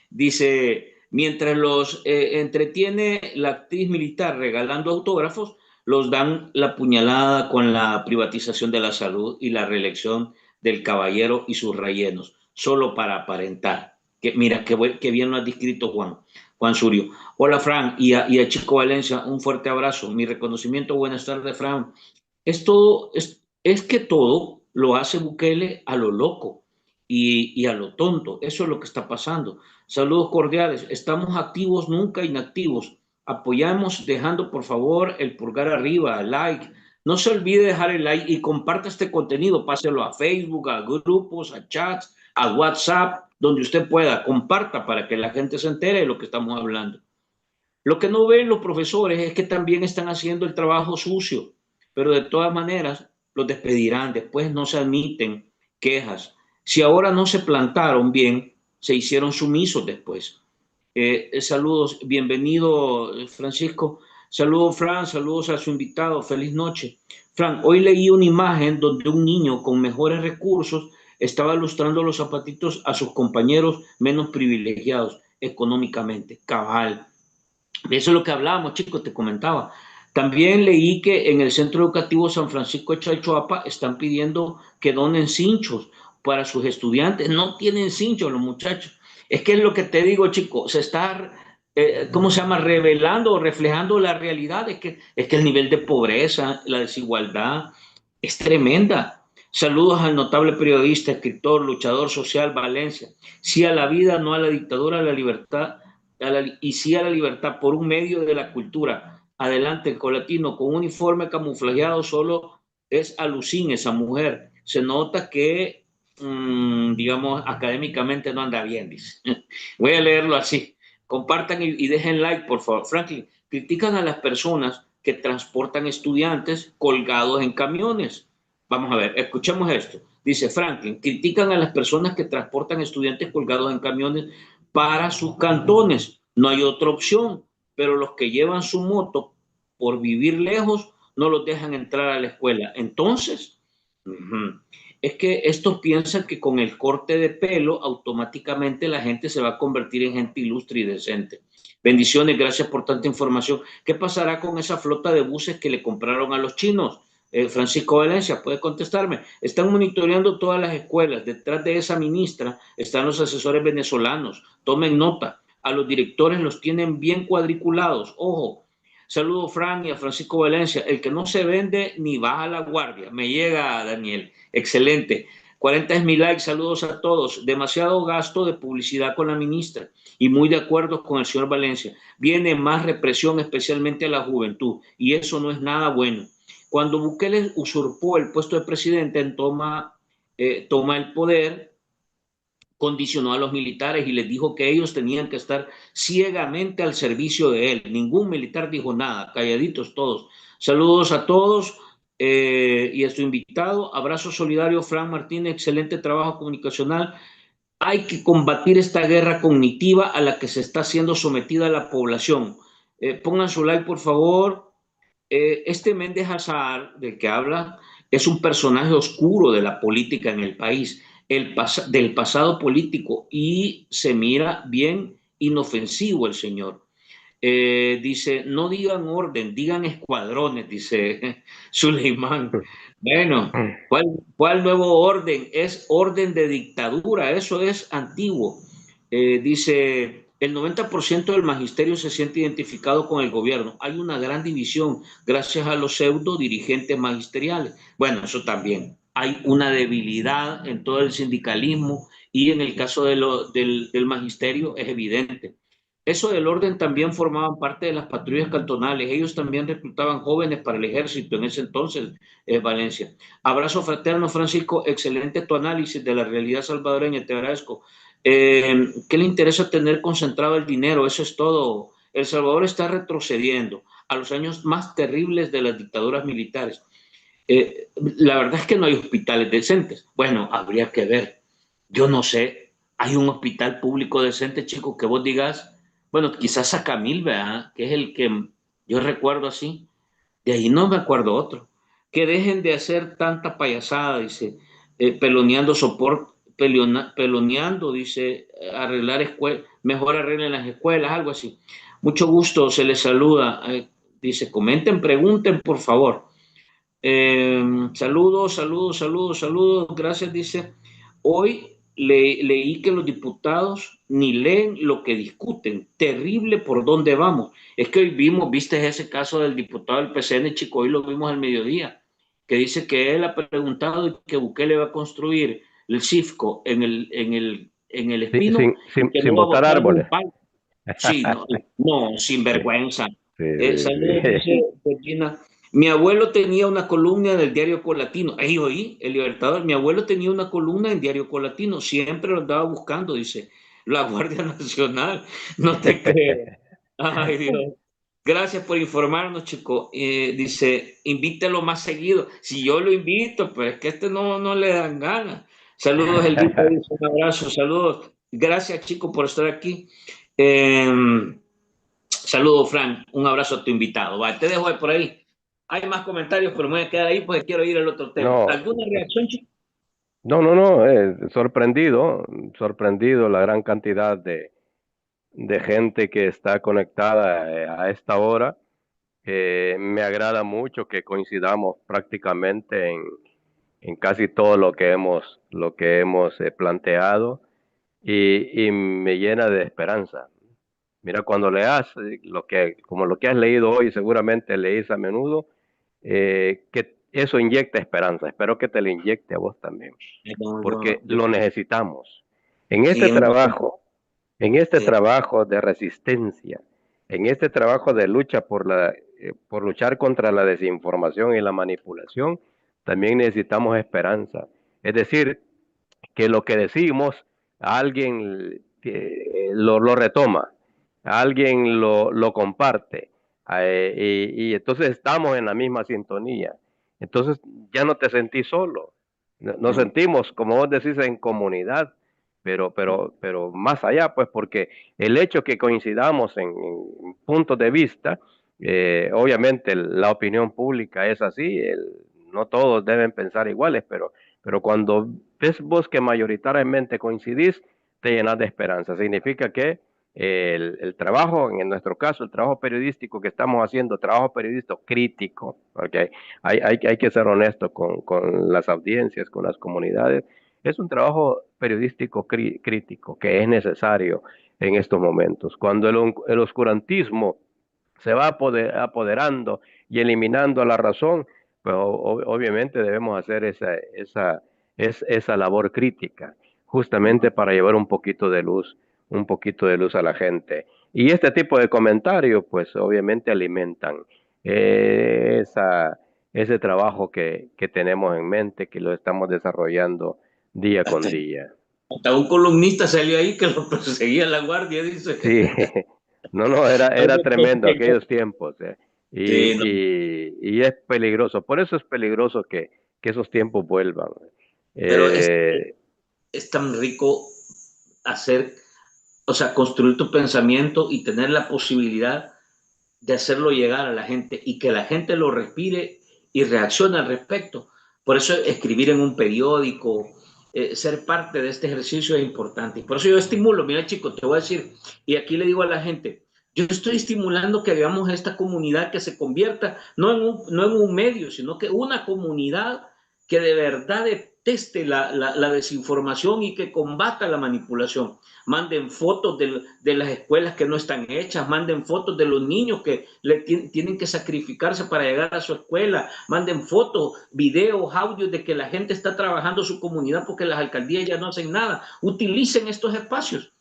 Dice, mientras los entretiene la actriz militar regalando autógrafos, los dan la puñalada con la privatización de la salud y la reelección del caballero y sus rellenos, solo para aparentar. Mira, qué bien lo has descrito, Juan Surio. Hola, Fran, y a Chico Valencia, un fuerte abrazo. Mi reconocimiento, buenas tardes, Fran. Es que todo lo hace Bukele a lo loco y a lo tonto. Eso es lo que está pasando. Saludos cordiales. Estamos activos, nunca inactivos. Apoyamos dejando, por favor, el pulgar arriba, like. No se olvide dejar el like y comparta este contenido. Páselo a Facebook, a grupos, a chats, a WhatsApp, donde usted pueda. Comparta para que la gente se entere de lo que estamos hablando. Lo que no ven los profesores es que también están haciendo el trabajo sucio, pero de todas maneras los despedirán. Después no se admiten quejas. Si ahora no se plantaron bien, se hicieron sumisos después. Saludos, bienvenido Francisco. Saludos Fran, saludos a su invitado, feliz noche. Fran, hoy leí una imagen donde un niño con mejores recursos estaba lustrando los zapatitos a sus compañeros menos privilegiados económicamente. Cabal. De eso es lo que hablábamos, chicos, te comentaba. También leí que en el Centro Educativo San Francisco de Chalchuapa están pidiendo que donen cinchos para sus estudiantes. No tienen cinchos los muchachos. Es que es lo que te digo, chicos, se está, ¿cómo se llama? Revelando o reflejando la realidad. Es que el nivel de pobreza, la desigualdad es tremenda. Saludos al notable periodista, escritor, luchador social Valencia. Sí a la vida, no a la dictadura, a la libertad, y sí a la libertad por un medio de la cultura. Adelante, el colatino con un uniforme camuflajeado solo es alucin esa mujer. Se nota que, digamos, académicamente no anda bien, dice. Voy a leerlo así. Compartan y dejen like, por favor. Franklin, critican a las personas que transportan estudiantes colgados en camiones. Vamos a ver, escuchemos esto. Dice Franklin, critican a las personas que transportan estudiantes colgados en camiones para sus cantones. No hay otra opción, pero los que llevan su moto por vivir lejos no los dejan entrar a la escuela. Entonces, es que estos piensan que con el corte de pelo automáticamente la gente se va a convertir en gente ilustre y decente. Bendiciones, gracias por tanta información. ¿Qué pasará con esa flota de buses que le compraron a los chinos? Francisco Valencia, puede contestarme. Están monitoreando todas las escuelas. Detrás de esa ministra están los asesores venezolanos. Tomen nota. A los directores los tienen bien cuadriculados. Ojo. Saludo Fran y a Francisco Valencia. El que no se vende ni baja la guardia. Me llega, Daniel. Excelente. 40 es mi like. Saludos a todos. Demasiado gasto de publicidad con la ministra. Y muy de acuerdo con el señor Valencia. Viene más represión, especialmente a la juventud. Y eso no es nada bueno. Cuando Bukele usurpó el puesto de presidente, toma el poder, condicionó a los militares y les dijo que ellos tenían que estar ciegamente al servicio de él. Ningún militar dijo nada, calladitos todos. Saludos a todos y a su invitado. Abrazo solidario, Fran Martínez, excelente trabajo comunicacional. Hay que combatir esta guerra cognitiva a la que se está siendo sometida la población. Pongan su like, por favor. Este Méndez Hazard, del que habla, es un personaje oscuro de la política en el país, del pasado político, y se mira bien inofensivo el señor. Dice, no digan orden, digan escuadrones, dice Suleimán. Bueno, ¿cuál nuevo orden? Es orden de dictadura, eso es antiguo. Dice, el 90% del magisterio se siente identificado con el gobierno. Hay una gran división gracias a los pseudo dirigentes magisteriales. Bueno, eso también. Hay una debilidad en todo el sindicalismo y en el caso del magisterio es evidente. Eso del orden también formaban parte de las patrullas cantonales. Ellos también reclutaban jóvenes para el ejército en ese entonces, Valencia. Abrazo fraterno, Francisco. Excelente tu análisis de la realidad salvadoreña. Te agradezco. ¿Qué le interesa tener concentrado el dinero? Eso es todo. El Salvador está retrocediendo a los años más terribles de las dictaduras militares. La verdad es que no hay hospitales decentes. Bueno, habría que ver. Yo no sé. ¿Hay un hospital público decente, chicos, que vos digas? Bueno, quizás Sacamil, ¿verdad? Que es el que yo recuerdo así. De ahí no me acuerdo otro. Que dejen de hacer tanta payasada, dice, peloneando soporte, peloneando, dice, arreglar escuelas, mejor arreglen las escuelas, algo así. Mucho gusto, se les saluda. Dice, comenten, pregunten, por favor. Saludos, saludos, saludos, saludos. Gracias, dice. Hoy leí que los diputados ni leen lo que discuten. Terrible por dónde vamos. Es que hoy viste ese caso del diputado del PCN, chico, hoy lo vimos al mediodía, que dice que él ha preguntado que Bukele va a construir el CIFCO en el Espino y que Sin no va a botar botar ni un árboles. palo. Sí, no, no, sin Sí, vergüenza. sí, Saludos, sí, dice Regina. Mi abuelo tenía una columna en el Diario Colatino. Ahí oí, el Libertador. Mi abuelo tenía una columna en Diario Colatino. Siempre lo andaba buscando, dice. La Guardia Nacional. No te creo. Ay, Dios. Gracias por informarnos, chico. Dice, invítelo más seguido. Si yo lo invito, pues es que no le dan ganas. Saludos, Elvita, dice un abrazo, saludos. Gracias, chico, por estar aquí. Saludos, Frank. Un abrazo a tu invitado. Va, te dejo por ahí. Hay más comentarios, pero me voy a quedar ahí porque quiero ir al otro tema. No, ¿Alguna reacción, chico? no, sorprendido, sorprendido la gran cantidad de gente que está conectada a esta hora. Me agrada mucho que coincidamos prácticamente en casi todo lo que hemos planteado y me llena de esperanza. Mira, cuando leas como lo que has leído hoy, seguramente leís a menudo, que eso inyecta esperanza. Espero que te lo inyecte a vos también, No, porque lo necesitamos. En sí, este trabajo, en este sí, trabajo de resistencia, en este trabajo de lucha por luchar contra la desinformación y la manipulación, también necesitamos esperanza. Es decir, que lo que decimos, alguien lo retoma, alguien lo comparte, y entonces estamos en la misma sintonía. Entonces ya no te sentís solo, nos no, sentimos, como vos decís, en comunidad, pero más allá, pues porque el hecho que coincidamos en puntos de vista, obviamente la opinión pública es así, no todos deben pensar iguales, pero cuando ves vos que mayoritariamente coincidís, te llenas de esperanza. Significa que el trabajo, en nuestro caso, el trabajo periodístico que estamos haciendo, trabajo periodístico crítico, ¿okay? Hay que ser honesto con las audiencias, con las comunidades. Es un trabajo periodístico crítico que es necesario en estos momentos. Cuando el oscurantismo se va apoderando y eliminando la razón, pues obviamente debemos hacer esa labor crítica, justamente para llevar un poquito de luz a la gente. Y este tipo de comentarios, pues obviamente alimentan ese trabajo que tenemos en mente, que lo estamos desarrollando día con hasta, día. hasta un columnista salió ahí que lo perseguía la guardia, dice. Sí, no, era tremendo aquellos tiempos, Sí, no, y es peligroso, por eso es peligroso que esos tiempos vuelvan. pero Eh, es tan rico hacer, o sea, construir tu pensamiento y tener la posibilidad de hacerlo llegar a la gente y que la gente lo respire y reaccione al respecto. Por eso escribir en un periódico, ser parte de este ejercicio es importante. Y por eso yo estimulo, mira chicos, te voy a decir, y aquí le digo a la gente, yo estoy estimulando que hagamos esta comunidad que se convierta no en un medio, sino que una comunidad que de verdad deteste la desinformación y que combata la manipulación. Manden fotos de las escuelas que no están hechas, manden fotos de los niños que tienen que sacrificarse para llegar a su escuela, manden fotos, videos, audios de que la gente está trabajando su comunidad porque las alcaldías ya no hacen nada. Utilicen estos espacios.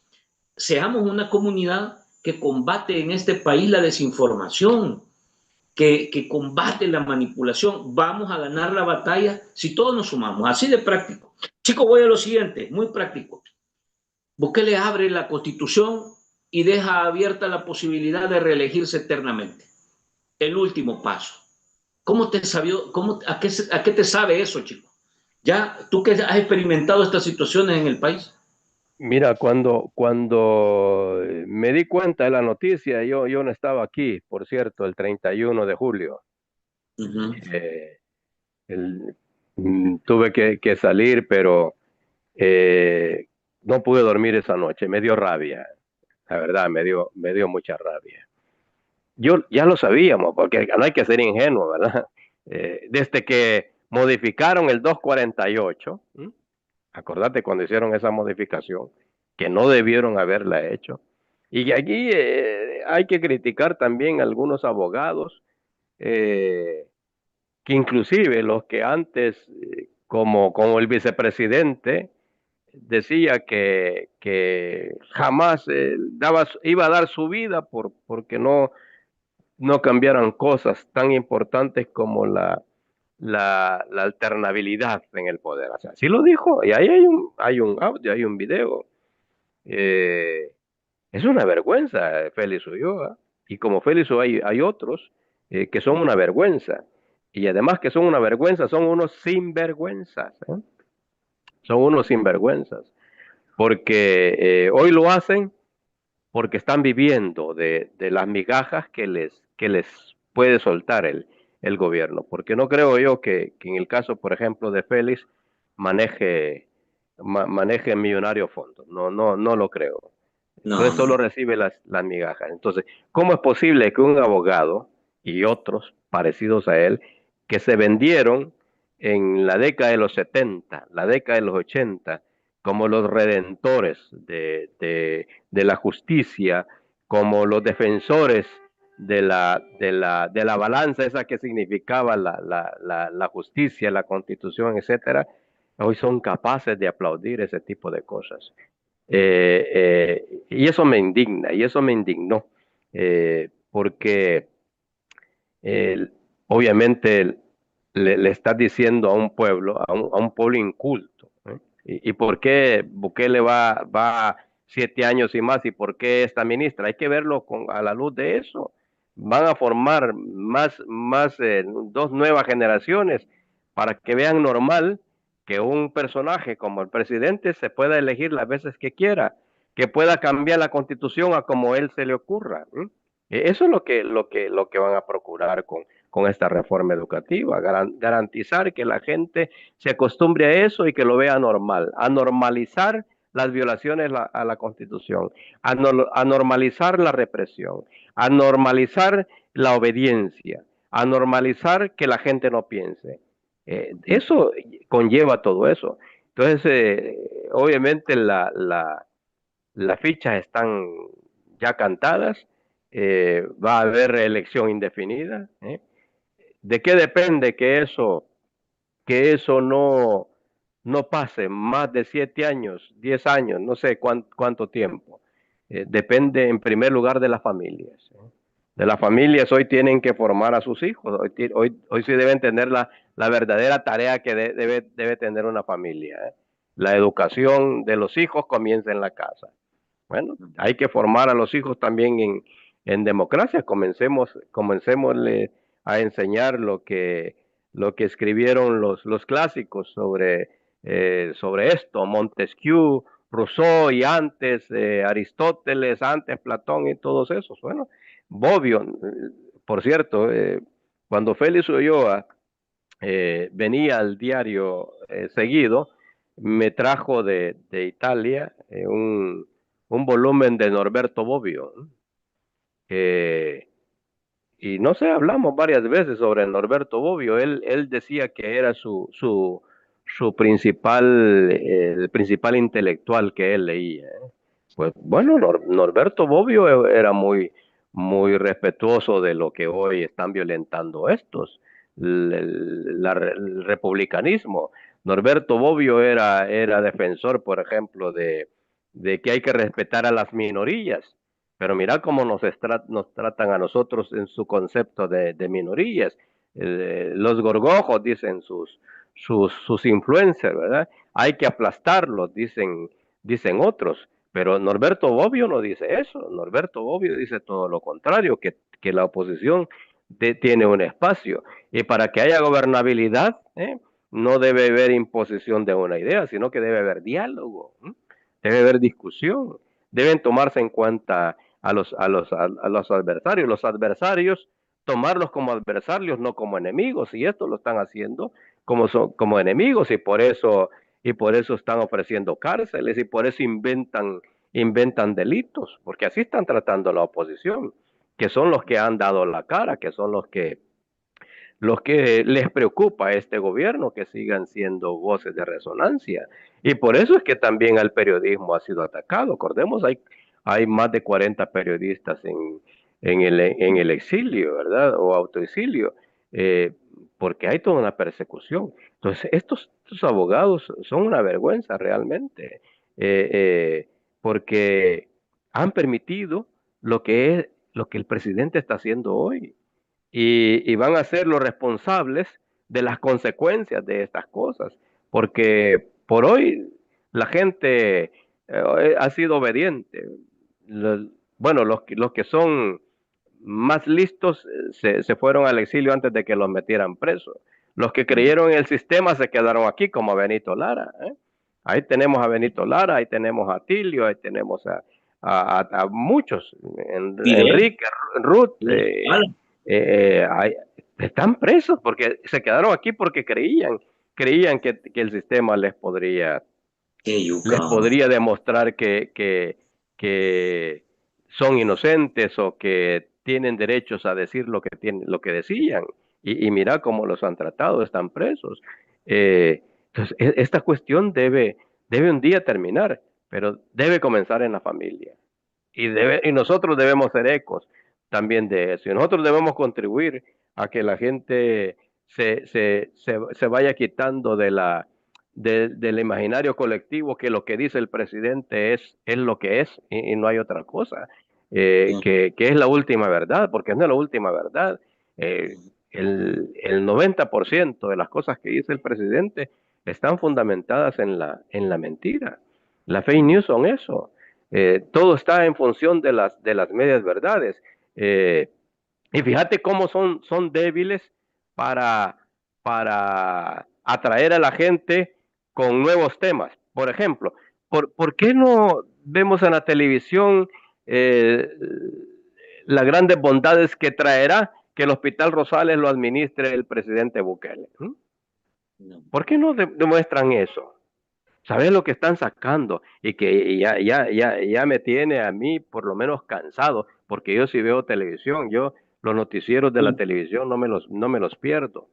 Seamos una comunidad que combate en este país la desinformación, que combate la manipulación. Vamos a ganar la batalla si todos nos sumamos. Así de práctico. Chicos, voy a lo siguiente, muy práctico. Bukele abre la constitución y deja abierta la posibilidad de reelegirse eternamente. El último paso. ¿Cómo te sabió, a qué te sabe eso, chico? Ya tú que has experimentado estas situaciones en el país. Mira, cuando me di cuenta de la noticia, yo no estaba aquí, por cierto, el 31 de julio. Uh -huh. Eh, el- Tuve que salir, pero eh, no pude dormir esa noche, me dio rabia, la verdad, me dio mucha rabia. Yo ya lo sabíamos, porque no hay que ser ingenuo, ¿verdad? Desde que modificaron el 248, acordate cuando hicieron esa modificación, que no debieron haberla hecho. Y aquí hay que criticar también a algunos abogados, eh, que inclusive los que antes, como el vicepresidente, decía que jamás iba a dar su vida porque no cambiaran cosas tan importantes como la alternabilidad en el poder. O sea, sí lo dijo, y ahí hay un audio, hay un video. Eh, es una vergüenza, Félix Ulloa, y como Félix hay otros que son una vergüenza, y además que son una vergüenza, son unos sinvergüenzas, ¿eh? Son unos sinvergüenzas, porque hoy lo hacen porque están viviendo de las migajas que les puede soltar el gobierno. Porque no creo yo que en el caso, por ejemplo, de Félix, maneje millonario fondos. No lo creo. Entonces No, no, solo recibe las migajas. Entonces, ¿cómo es posible que un abogado y otros parecidos a él, que se vendieron en la década de los 70, la década de los 80, como los redentores de la justicia, como los defensores de la balanza esa que significaba la justicia, la constitución, etcétera, hoy son capaces de aplaudir ese tipo de cosas. Y eso me indigna, y eso me indignó, porque eh, obviamente le estás diciendo a un pueblo, a un pueblo inculto, ¿eh? ¿Y por qué Bukele va 7 años y más? ¿Y por qué esta ministra? Hay que verlo a la luz de eso. Van a formar dos nuevas generaciones para que vean normal que un personaje como el presidente se pueda elegir las veces que quiera, que pueda cambiar la constitución a como él se le ocurra, ¿eh? Eso es lo que van a procurar con esta reforma educativa, garantizar que la gente se acostumbre a eso y que lo vea normal, a normalizar las violaciones a la Constitución, a normalizar la represión, a normalizar la obediencia, a normalizar que la gente no piense. Eso conlleva todo eso. Entonces, obviamente las fichas están ya cantadas, va a haber elección indefinida. ¿De qué depende que eso no pase más de 7 años, 10 años, no sé cuánto tiempo? Depende en primer lugar de las familias. De las familias hoy tienen que formar a sus hijos, hoy sí deben tener la verdadera tarea que debe tener una familia. La educación de los hijos comienza en la casa. Bueno, hay que formar a los hijos también en democracia. Comencemos a enseñar lo que escribieron los clásicos sobre esto, Montesquieu, Rousseau y antes Aristóteles, antes Platón y todos esos. Bueno, Bobbio, por cierto, cuando Félix Ulloa venía al diario seguido, me trajo de Italia un volumen de Norberto Bobbio. Y no sé, hablamos varias veces sobre Norberto Bobbio. Él decía que era su principal, el principal intelectual que él leía. Pues bueno, Norberto Bobbio era muy respetuoso de lo que hoy están violentando estos, el republicanismo. Norberto Bobbio era defensor, por ejemplo, de que hay que respetar a las minorías. Pero mira cómo nos tratan a nosotros en su concepto de minorías. Los gorgojos, dicen sus influencers, ¿verdad? Hay que aplastarlos, dicen otros. Pero Norberto Bobbio no dice eso. Norberto Bobbio dice todo lo contrario, que la oposición tiene un espacio. Y para que haya gobernabilidad, no debe haber imposición de una idea, sino que debe haber diálogo, debe haber discusión. Deben tomarse en cuenta a los adversarios. Los adversarios, tomarlos como adversarios, no como enemigos. Y esto lo están haciendo como enemigos y por eso están ofreciendo cárceles y por eso inventan delitos, porque así están tratando a la oposición, que son los que han dado la cara, que son los que les preocupa a este gobierno que sigan siendo voces de resonancia. Y por eso es que también el periodismo ha sido atacado. Acordemos, hay más de 40 periodistas en el exilio, ¿verdad? O autoexilio, porque hay toda una persecución. Entonces, estos abogados son una vergüenza realmente, porque han permitido lo que el presidente está haciendo hoy y van a ser los responsables de las consecuencias de estas cosas, porque por hoy la gente ha sido obediente. Bueno, los que son más listos se fueron al exilio antes de que los metieran presos. Los que creyeron en el sistema se quedaron aquí, como Benito Lara. Ahí tenemos a Benito Lara, ahí tenemos a Tilio, ahí tenemos a muchos, Fidel, Enrique, Ruth, están presos porque se quedaron aquí porque creían que el sistema les podría qué les yuca. podría demostrar que son inocentes o que tienen derechos a decir lo que decían. Y mira cómo los han tratado, están presos. Entonces, esta cuestión debe un día terminar, pero debe comenzar en la familia. Y nosotros debemos ser ecos también de eso. Y nosotros debemos contribuir a que la gente se vaya quitando del imaginario colectivo que lo que dice el presidente es lo que es y no hay otra cosa, que es la última verdad, porque no es la última verdad. El 90% de las cosas que dice el presidente están fundamentadas en la mentira. La fake news son eso. Todo está en función de las medias verdades. Eh, y fíjate cómo son débiles para, para atraer a la gente con nuevos temas. Por ejemplo, ¿por qué no vemos en la televisión eh, las grandes bondades que traerá que el Hospital Rosales lo administre el presidente Bukele? ¿Por qué no demuestran eso? ¿Sabes lo que están sacando? Y que ya me tiene a mí por lo menos cansado, porque yo sí veo televisión, yo los noticieros de la televisión no me los pierdo.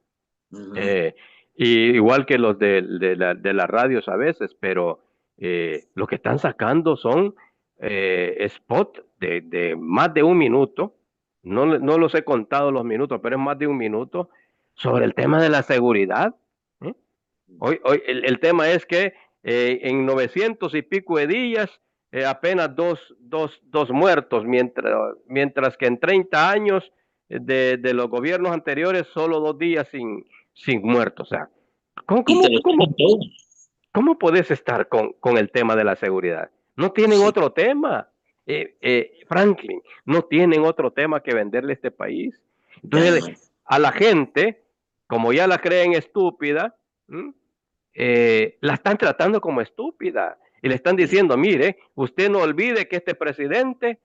Eh, y igual que los de las radios a veces, pero lo que están sacando son spot de más de un minuto, no los he contado los minutos, pero es más de un minuto, sobre el tema de la seguridad. ¿eh? Hoy el tema es que en 900 y pico de días, apenas dos muertos, mientras que en 30 años de los gobiernos anteriores, solo 2 días sin muertos. O sea, ¿cómo, Y te cómo, lo cómo, sacan todo. cómo puedes estar con el tema de la seguridad? No tienen Sí. otro tema, Franklin, no tienen otro tema que venderle a este país. Ya no. Entonces, a la gente, como ya la creen estúpida, ¿m? La están tratando como estúpida y le están diciendo, mire, usted no olvide que este presidente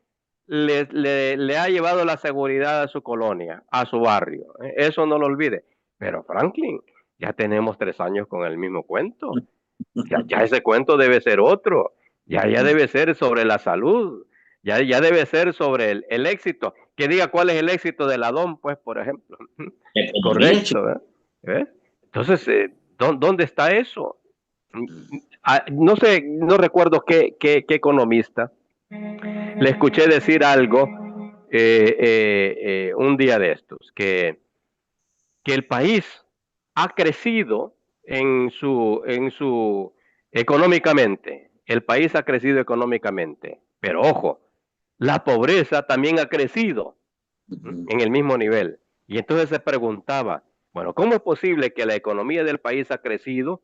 le ha llevado la seguridad a su colonia, a su barrio. Eso no lo olvide. Pero Franklin, ya tenemos 3 años con el mismo cuento. Ya ese cuento debe ser otro. Ya debe ser sobre la salud. Ya debe ser sobre el éxito. Que diga cuál es el éxito de la DOM, pues, por ejemplo. La economía, chico. Correcto. Entonces, ¿dónde está eso? No sé, no recuerdo qué economista le escuché decir algo un día de estos, que el país ha crecido económicamente. El país ha crecido económicamente. Pero ojo, la pobreza también ha crecido en el mismo nivel. Y entonces se preguntaba, bueno, ¿cómo es posible que la economía del país ha crecido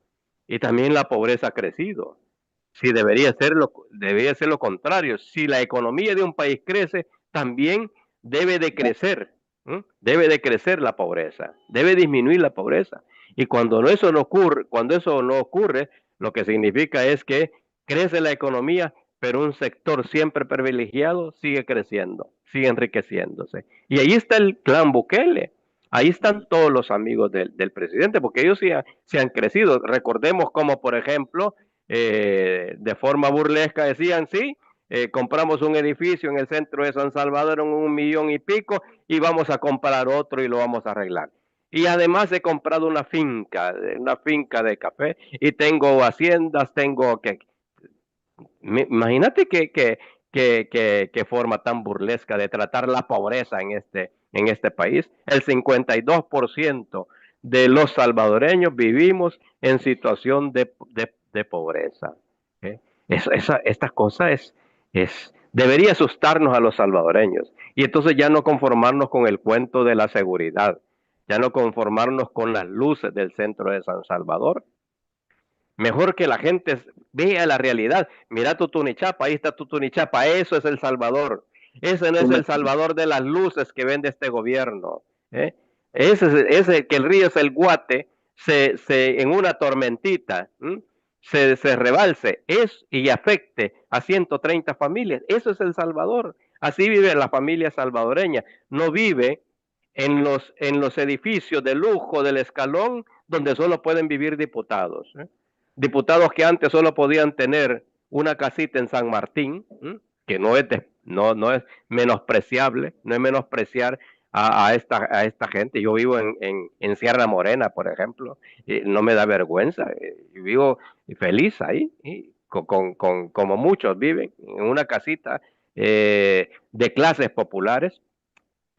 y también la pobreza ha crecido? Si debería ser lo contrario. Si la economía de un país crece, también debe de crecer. Debe de crecer la pobreza, debe disminuir la pobreza. Y cuando eso no ocurre, lo que significa es que crece la economía, pero un sector siempre privilegiado sigue creciendo, sigue enriqueciéndose. Y ahí está el clan Bukele. Ahí están todos los amigos del presidente, porque ellos se han crecido. Recordemos como, por ejemplo, de forma burlesca decían, sí, compramos un edificio en el centro de San Salvador en 1 millón y pico y vamos a comprar otro y lo vamos a arreglar. Y además he comprado una finca de café y tengo haciendas, tengo que... Imagínate qué forma tan burlesca de tratar la pobreza en este país. El 52% de los salvadoreños vivimos en situación de pobreza. ¿eh? Esta cosa debería asustarnos a los salvadoreños. Y entonces ya no conformarnos con el cuento de la seguridad, ya no conformarnos con las luces del centro de San Salvador. Mejor que la gente vea la realidad. Mira tu Tunichapa, ahí está tu Tunichapa, eso es El Salvador. Ese no es el Salvador de las luces que vende este gobierno. ¿eh? Ese que el río es el Guate, en una tormentita, se rebalse y afecte a 130 familias. Eso es El Salvador. Así vive la familia salvadoreña. No vive en los edificios de lujo del escalón donde solo pueden vivir diputados. Diputados que antes solo podían tener una casita en San Martín, que no es menospreciable, no es menospreciar a esta gente. Yo vivo en Sierra Morena, por ejemplo, y no me da vergüenza, vivo feliz ahí, y como muchos viven en una casita de clases populares.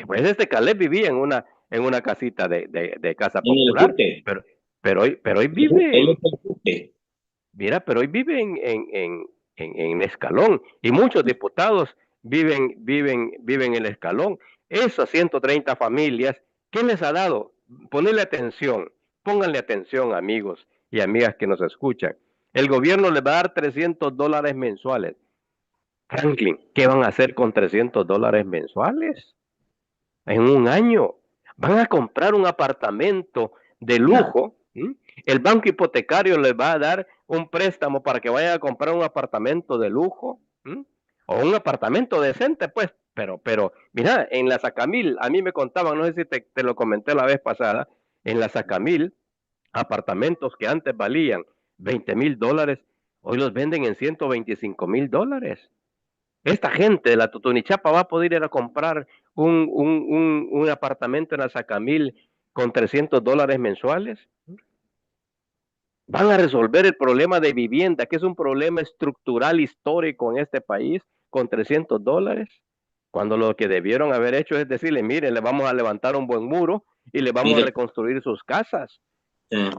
Pues Caleb vivía en una casita de casa En el popular, Jute. pero hoy Él es vive del Jute. Mira, pero hoy vive en Escalón y muchos diputados viven en el Escalón. Esas 130 familias, ¿qué les ha dado? Ponerle atención, pónganle atención, amigos y amigas que nos escuchan. El gobierno les va a dar $300 mensuales. Franklin, ¿qué van a hacer con $300 mensuales? En un año van a comprar un apartamento de Nada. lujo. El banco hipotecario les va a dar un préstamo para que vayan a comprar un apartamento de lujo. O un apartamento decente, pues. Pero, mira, en la Sacamil, a mí me contaban, no sé si te lo comenté la vez pasada, en la Sacamil, apartamentos que antes valían $20,000, hoy los venden en $125,000. Esta gente de la Totonichapa va a poder ir a comprar un apartamento en Azacamil con $300 mensuales. Van a resolver el problema de vivienda, que es un problema estructural histórico en este país, con $300. Cuando lo que debieron haber hecho es decirle, miren, le vamos a levantar un buen muro y le vamos a Mire, reconstruir sus casas. eh,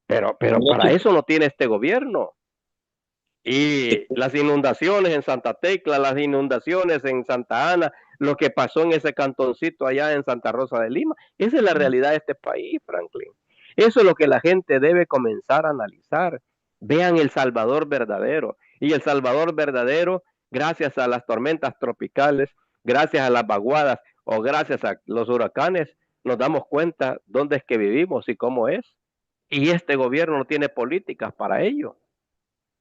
Pero mire, para eso no tiene este gobierno. Y chico, las inundaciones en Santa Tecla, las inundaciones en Santa Ana, lo que pasó en ese cantoncito allá en Santa Rosa de Lima, esa es la realidad de este país, Franklin. Eso es lo que la gente debe comenzar a analizar. Vean El Salvador verdadero. Y El Salvador verdadero, gracias a las tormentas tropicales, gracias a las vaguadas o gracias a los huracanes, nos damos cuenta dónde es que vivimos y cómo es. Y este gobierno no tiene políticas para ello.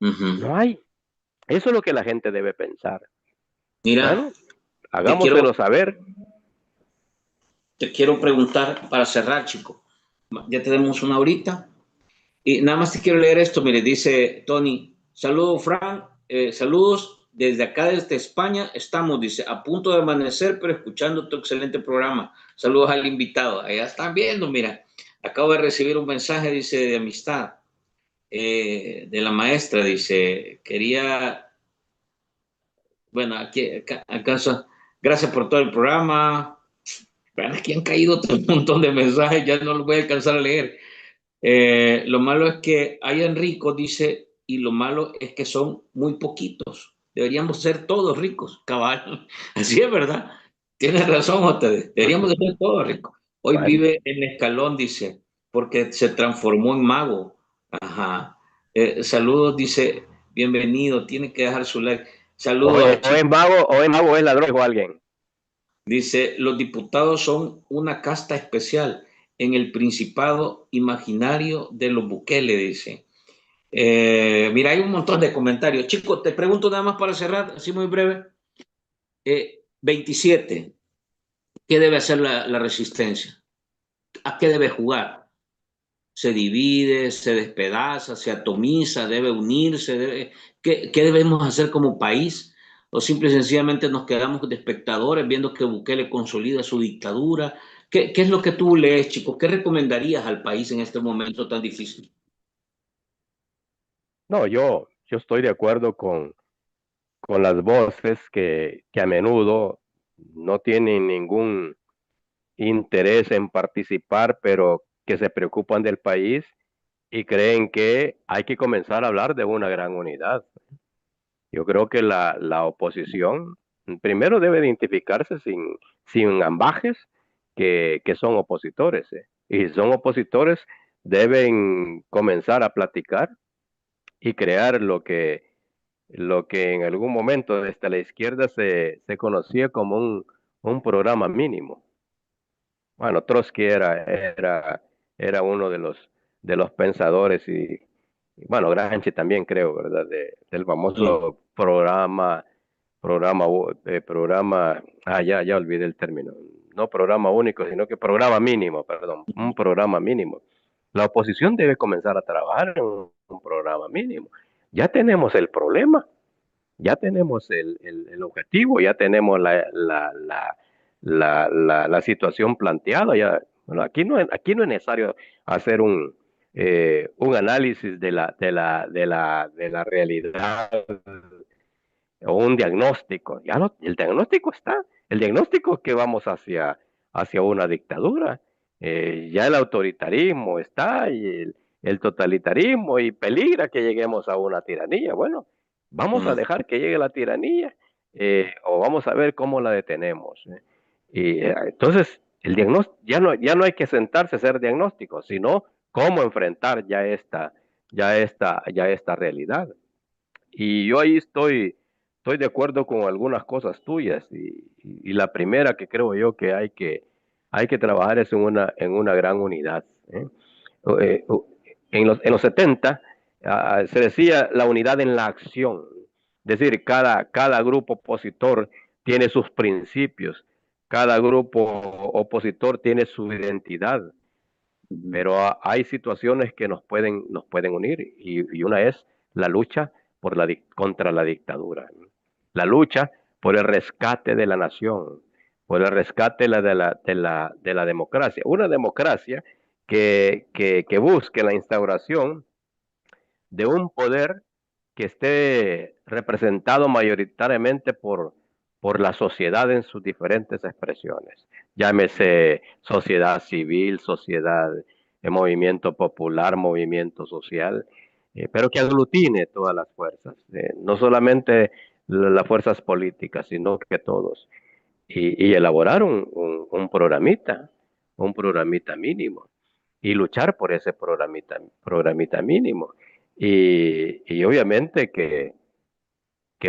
ujú. No hay. Eso es lo que la gente debe pensar. Mira, Bueno, te quiero, hagámoselo saber. te quiero preguntar para cerrar, chico. Ya tenemos una horita. Y nada más te quiero leer esto. Mire, dice Tony. Saludos, Frank. Saludos desde acá, desde España. Estamos, dice, a punto de amanecer, pero escuchando tu excelente programa. Saludos al invitado. Allá están viendo, mira. Acabo de recibir un mensaje, dice, de amistad de la maestra. Dice, quería, bueno, acaso, gracias por todo el programa. Bueno, aquí han caído un montón de mensajes, ya no los voy a alcanzar a leer. Lo malo es que hayan ricos, dice, y lo malo es que son muy poquitos. Deberíamos ser todos ricos, cabal. Así es, ¿verdad? Tienes razón, ustedes. Deberíamos de ser todos ricos. Hoy Bueno, vive en Escalón, dice, porque se transformó en mago. Ajá. Saludos, dice, bienvenido, tiene que dejar su like. Saludos, chicos. o es mago, o es ladrón o alguien. Dice, los diputados son una casta especial en el principado imaginario de los Bukele, dice. Mira, hay un montón de comentarios. Chicos, te pregunto nada más para cerrar, así muy breve. 27, ¿qué debe hacer la resistencia? ¿A qué debe jugar? ¿Se divide, se despedaza, se atomiza, debe unirse? ¿Qué debemos hacer como país? ¿O simple y sencillamente nos quedamos de espectadores viendo que Bukele consolida su dictadura? ¿Qué es lo que tú lees, chicos? ¿Qué recomendarías al país en este momento tan difícil? No, yo estoy de acuerdo con las voces que a menudo no tienen ningún interés en participar, pero que se preocupan del país y creen que hay que comenzar a hablar de una gran unidad. Yo creo que la oposición primero debe identificarse sin ambajes que son opositores. Y si son opositores, deben comenzar a platicar y crear lo que en algún momento desde la izquierda se conocía como un programa mínimo. Bueno, Trotsky era uno de los pensadores y bueno, Gramsci también creo, ¿verdad? Del Sí. famoso programa, ya olvidé el término, no programa único, sino que programa mínimo, perdón, un programa mínimo. La oposición debe comenzar a trabajar en un programa mínimo. Ya tenemos el problema. Ya tenemos el objetivo, ya tenemos la situación planteada. Ya, bueno, aquí no es necesario hacer un análisis de la realidad o un diagnóstico. Ya no, el diagnóstico está. El diagnóstico es que vamos hacia una dictadura. Ya el autoritarismo está y el totalitarismo y peligra que lleguemos a una tiranía. Bueno, vamos a Mm. dejar que llegue la tiranía o vamos a ver cómo la detenemos. Y entonces, el diagnóstico, ya no hay que sentarse a hacer diagnósticos, sino cómo enfrentar ya esta realidad. Y yo ahí estoy de acuerdo con algunas cosas tuyas y la primera que creo yo que hay que trabajar es en una gran unidad. ¿Eh? Eh, en los 70 se decía la unidad en la acción, es decir, cada grupo opositor tiene sus principios, cada grupo opositor tiene su identidad, Ujú. pero hay situaciones que nos pueden unir y una es la lucha contra la dictadura, la lucha por el rescate de la nación, por el rescate de la democracia, una democracia que busque la instauración de un poder que esté representado mayoritariamente por la sociedad en sus diferentes expresiones. Llámese sociedad civil, sociedad, movimiento popular, movimiento social, pero que aglutine todas las fuerzas, no solamente las fuerzas políticas, sino que todos. Y elaborar un programita mínimo, y luchar por ese programita mínimo. Y obviamente que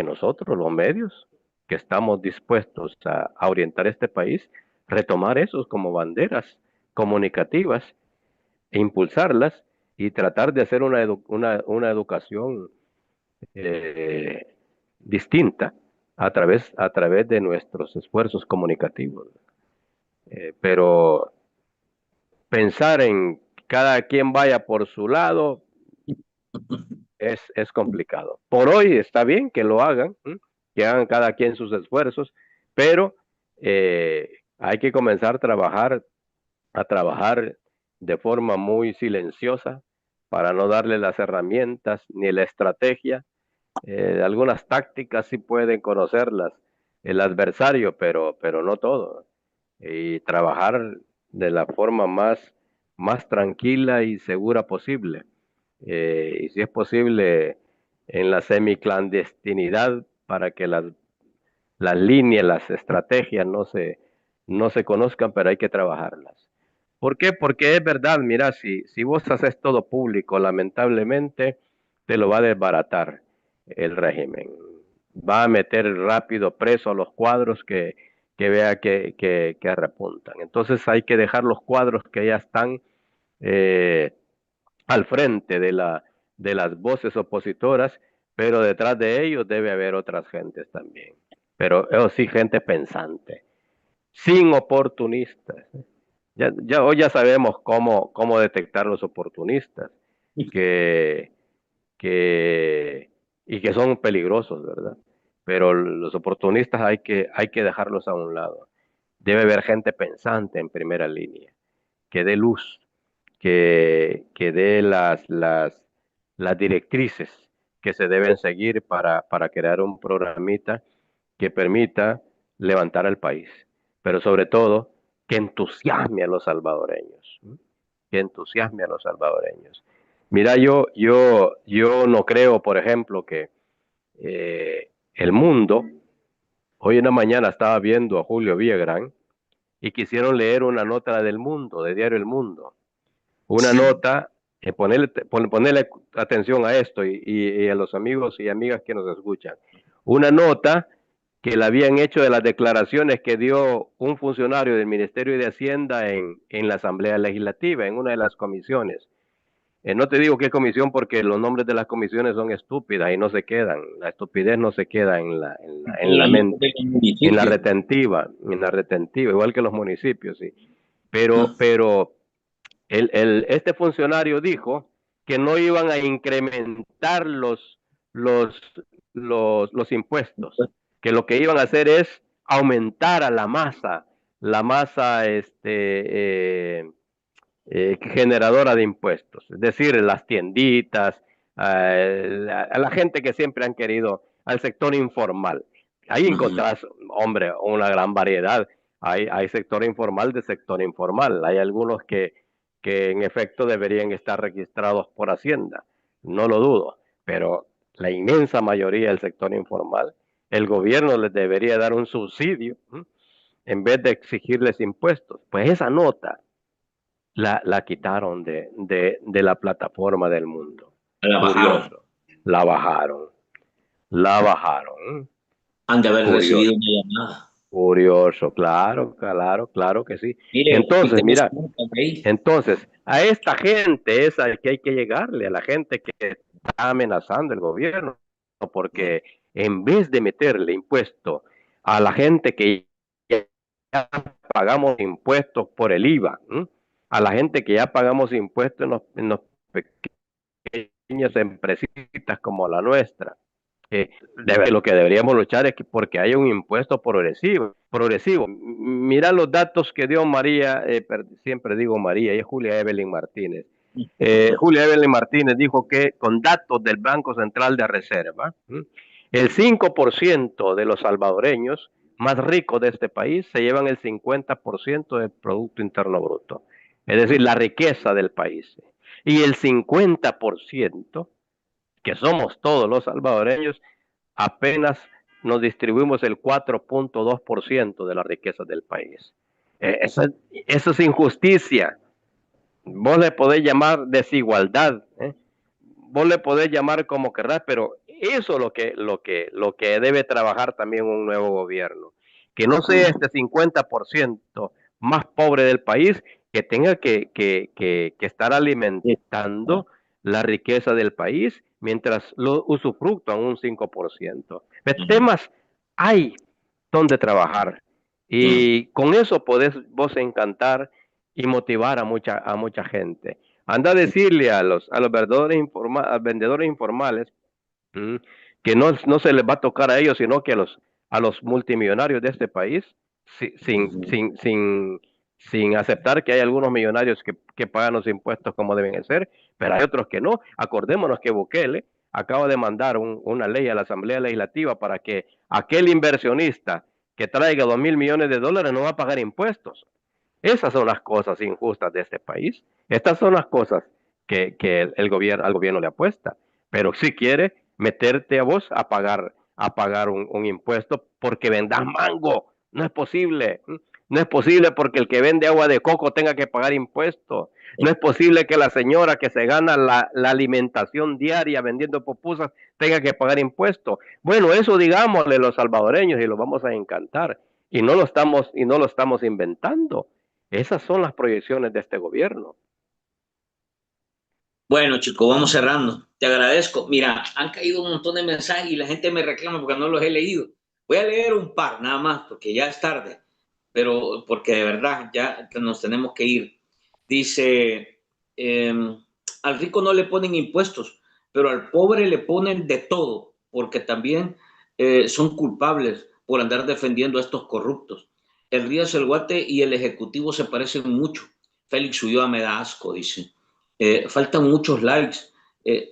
nosotros, los medios, que estamos dispuestos a orientar este país, retomar esos como banderas comunicativas e impulsarlas y tratar de hacer una educación eh, distinta a través de nuestros esfuerzos comunicativos. Pero pensar en cada quien vaya por su lado es complicado. Por hoy está bien que lo hagan, ¿m? Que hagan cada quien sus esfuerzos, pero hay que comenzar a trabajar de forma muy silenciosa para no darle las herramientas ni la estrategia. Algunas tácticas sí pueden conocerlas el adversario, pero no todo. Y trabajar de la forma más tranquila y segura posible. Y si es posible, en la semiclandestinidad para que las líneas, las estrategias no se conozcan, pero hay que trabajarlas. ¿Por qué? Porque es verdad, mira, si vos haces todo público, lamentablemente te lo va a desbaratar el régimen. Va a meter rápido preso a los cuadros que vea que repuntan. Entonces hay que dejar los cuadros que ya están eh, al frente de las voces opositoras, pero detrás de ellos debe haber otras gentes también. Pero eso sí, gente pensante, sin oportunistas. Hoy ya sabemos cómo detectar los oportunistas que, que, y que son peligrosos, ¿verdad? Pero los oportunistas hay que dejarlos a un lado. Debe haber gente pensante en primera línea, que dé luz, que dé las directrices que se deben seguir para crear un programita que permita levantar al país, pero sobre todo que entusiasme a los salvadoreños, ¿sí? Que entusiasme a los salvadoreños. Mira, yo no creo, por ejemplo, que el mundo, hoy en la mañana estaba viendo a Julio Villagrán y quisieron leer una nota del Mundo, de Diario El Mundo, una Sí. nota, ponerle atención a esto y a los amigos y amigas que nos escuchan, una nota que le habían hecho de las declaraciones que dio un funcionario del Ministerio de Hacienda en la Asamblea Legislativa, en una de las comisiones. No te digo qué comisión porque los nombres de las comisiones son estúpidas y no se quedan. La estupidez no se queda en la De mente, los municipios. en la retentiva, igual que los municipios, sí. Ah. Pero este funcionario dijo que no iban a incrementar los los impuestos, que lo que iban a hacer es aumentar a la masa generadora de impuestos, es decir, las tienditas, a la gente que siempre han querido, al sector informal. Ahí encontrás, hombre, una gran variedad. Hay sector informal de sector informal. Hay algunos que en efecto deberían estar registrados por Hacienda, no lo dudo, pero la inmensa mayoría del sector informal, el gobierno les debería dar un subsidio en vez de exigirles impuestos. Pues esa nota la quitaron de la plataforma del mundo. La bajaron. Curioso. La bajaron. La bajaron. Han de haber Curioso. recibido una llamada. Curioso, claro, claro, claro que sí. Mire, Entonces, mira, ahí. entonces, a esta gente es al que hay que llegarle, a la gente que está amenazando el gobierno, porque en vez de meterle impuesto a la gente que ya pagamos impuestos por el IVA, a la gente que ya pagamos impuestos en los pequeñas empresitas como la nuestra, lo que deberíamos luchar es que porque haya un impuesto progresivo. Mira los datos que dio María, siempre digo María, y es Julia Evelyn Martínez. Julia Evelyn Martínez dijo que con datos del Banco Central de Reserva, el 5% de los salvadoreños más ricos de este país se llevan el 50% del Producto Interno Bruto, es decir, la riqueza del país. Y el 50%, que somos todos los salvadoreños, apenas nos distribuimos el 4.2% de la riqueza del país. Eso es injusticia. Vos le podés llamar desigualdad, vos le podés llamar como querrás, pero eso es lo que debe trabajar también un nuevo gobierno. Que no sea este 50% más pobre del país que tenga que estar alimentando la riqueza del país mientras lo usufructan un 5%. Temas hay donde trabajar y con eso podés vos encantar y motivar a mucha gente. Anda a decirle a los vendedores informales que no se les va a tocar a ellos, sino que a los multimillonarios de este país, sin aceptar que hay algunos millonarios que pagan los impuestos como deben ser, pero hay otros que no. Acordémonos que Bukele acaba de mandar una ley a la Asamblea Legislativa para que aquel inversionista que traiga 2.000 millones de dólares no va a pagar impuestos. Esas son las cosas injustas de este país. Estas son las cosas que al gobierno le apuesta. Pero si quiere meterte a vos a pagar un impuesto porque vendas mango, no es posible. No es posible porque el que vende agua de coco tenga que pagar impuestos. No es posible que la señora que se gana la alimentación diaria vendiendo pupusas tenga que pagar impuestos. Bueno, eso digámosle los salvadoreños y lo vamos a encantar. Y no lo estamos inventando. Esas son las proyecciones de este gobierno. Bueno, chicos, vamos cerrando. Te agradezco. Mira, han caído un montón de mensajes y la gente me reclama porque no los he leído. Voy a leer un par nada más porque ya es tarde, pero porque de verdad ya nos tenemos que ir. Dice, al rico no le ponen impuestos, pero al pobre le ponen de todo, porque también son culpables por andar defendiendo a estos corruptos. El Ríos El Guate y el Ejecutivo se parecen mucho. Félix Ulloa me da asco, dice. Faltan muchos likes.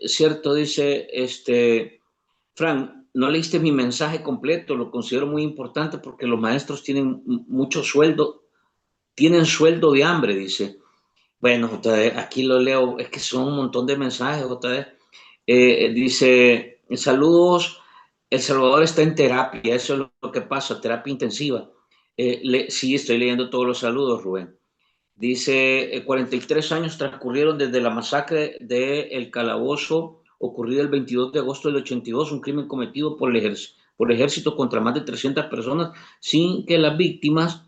Cierto, dice Frank, no leíste mi mensaje completo, lo considero muy importante porque los maestros tienen mucho sueldo, tienen sueldo de hambre, dice. Bueno, JD, aquí lo leo, es que son un montón de mensajes, JD. Dice, saludos, El Salvador está en terapia, eso es lo que pasa, terapia intensiva. Sí, estoy leyendo todos los saludos, Rubén. Dice, 43 años transcurrieron desde la masacre del Calabozo ocurrida el 22 de agosto del 82, un crimen cometido por el ejército contra más de 300 personas sin que las víctimas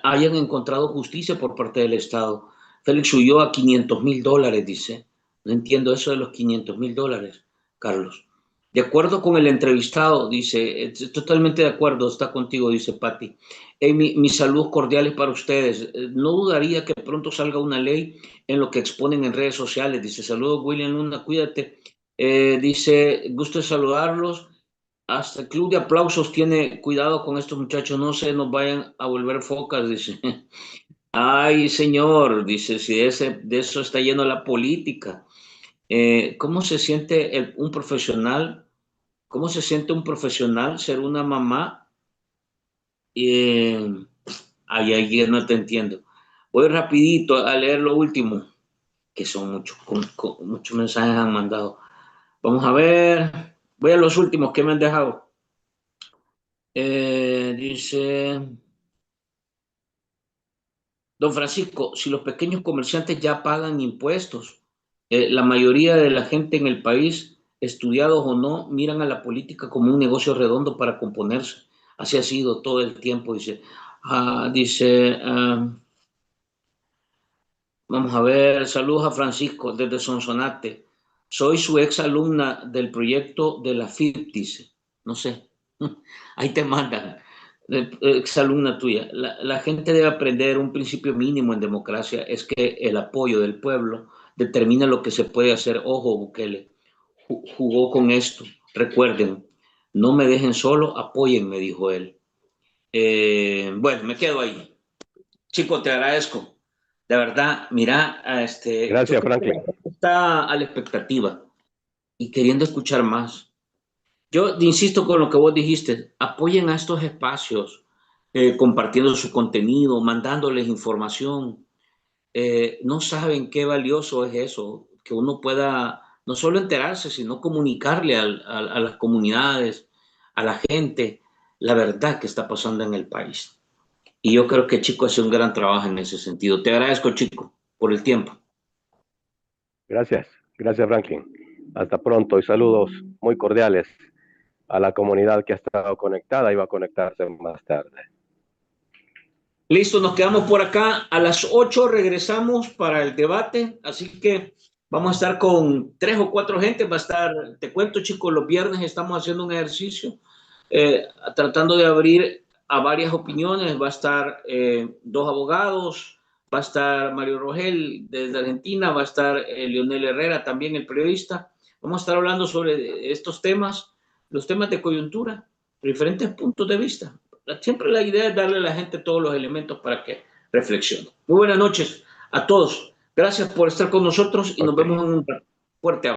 hayan encontrado justicia por parte del Estado. Félix huyó a $500,000, dice. No entiendo eso de los $500,000, Carlos. De acuerdo con el entrevistado, dice, totalmente de acuerdo, está contigo, dice Patti. Mis saludos cordiales para ustedes. No dudaría que pronto salga una ley en lo que exponen en redes sociales. Dice, saludos William Luna, cuídate. Dice, gusto de saludarlos Hasta el club de aplausos tiene cuidado con estos muchachos, no se nos vayan a volver focas, dice. Ay, señor, dice, si de eso está lleno la política. ¿Cómo se siente un profesional? ¿Cómo se siente un profesional ser una mamá? Eh, ay, no te entiendo. Voy rapidito a leer lo último, que son muchos mensajes han mandado. Vamos a ver. Voy a los últimos que me han dejado. Dice don Francisco, si los pequeños comerciantes ya pagan impuestos, la mayoría de la gente en el país, estudiados o no, miran a la política como un negocio redondo para componerse. Así ha sido todo el tiempo, dice. Vamos a ver, saludos a Francisco desde Sonsonate. Soy su ex alumna del proyecto de la FIP, dice. No sé, ahí te mandan. Ex alumna tuya. La gente debe aprender un principio mínimo en democracia, es que el apoyo del pueblo determina lo que se puede hacer. Ojo, Bukele jugó con esto. Recuerden, no me dejen solo, apóyenme, dijo él. Bueno, me quedo ahí. Chico, te agradezco. De verdad, mira, yo Gracias, creo que la Franklin. gente está a la expectativa y queriendo escuchar más. Yo insisto con lo que vos dijiste, apoyen a estos espacios, compartiendo su contenido, mandándoles información. No saben qué valioso es eso, que uno pueda no solo enterarse, sino comunicarle a las comunidades, a la gente, la verdad que está pasando en el país. Y yo creo que Chico hace un gran trabajo en ese sentido. Te agradezco, Chico, por el tiempo. Gracias. Gracias, Franklin. Hasta pronto y saludos muy cordiales a la comunidad que ha estado conectada y va a conectarse más tarde. Listo, nos quedamos por acá. A las 8 regresamos para el debate, así que vamos a estar con 3 o 4 gente. Va a estar, te cuento, chicos, los viernes estamos haciendo un ejercicio tratando de abrir a varias opiniones. Va a estar 2 abogados, va a estar Mario Rogel desde Argentina, va a estar Leonel Herrera, también el periodista. Vamos a estar hablando sobre estos temas, los temas de coyuntura, diferentes puntos de vista. Siempre la idea es darle a la gente todos los elementos para que reflexione. Muy buenas noches a todos. Gracias por estar con nosotros y nos Ok. vemos en un fuerte abrazo.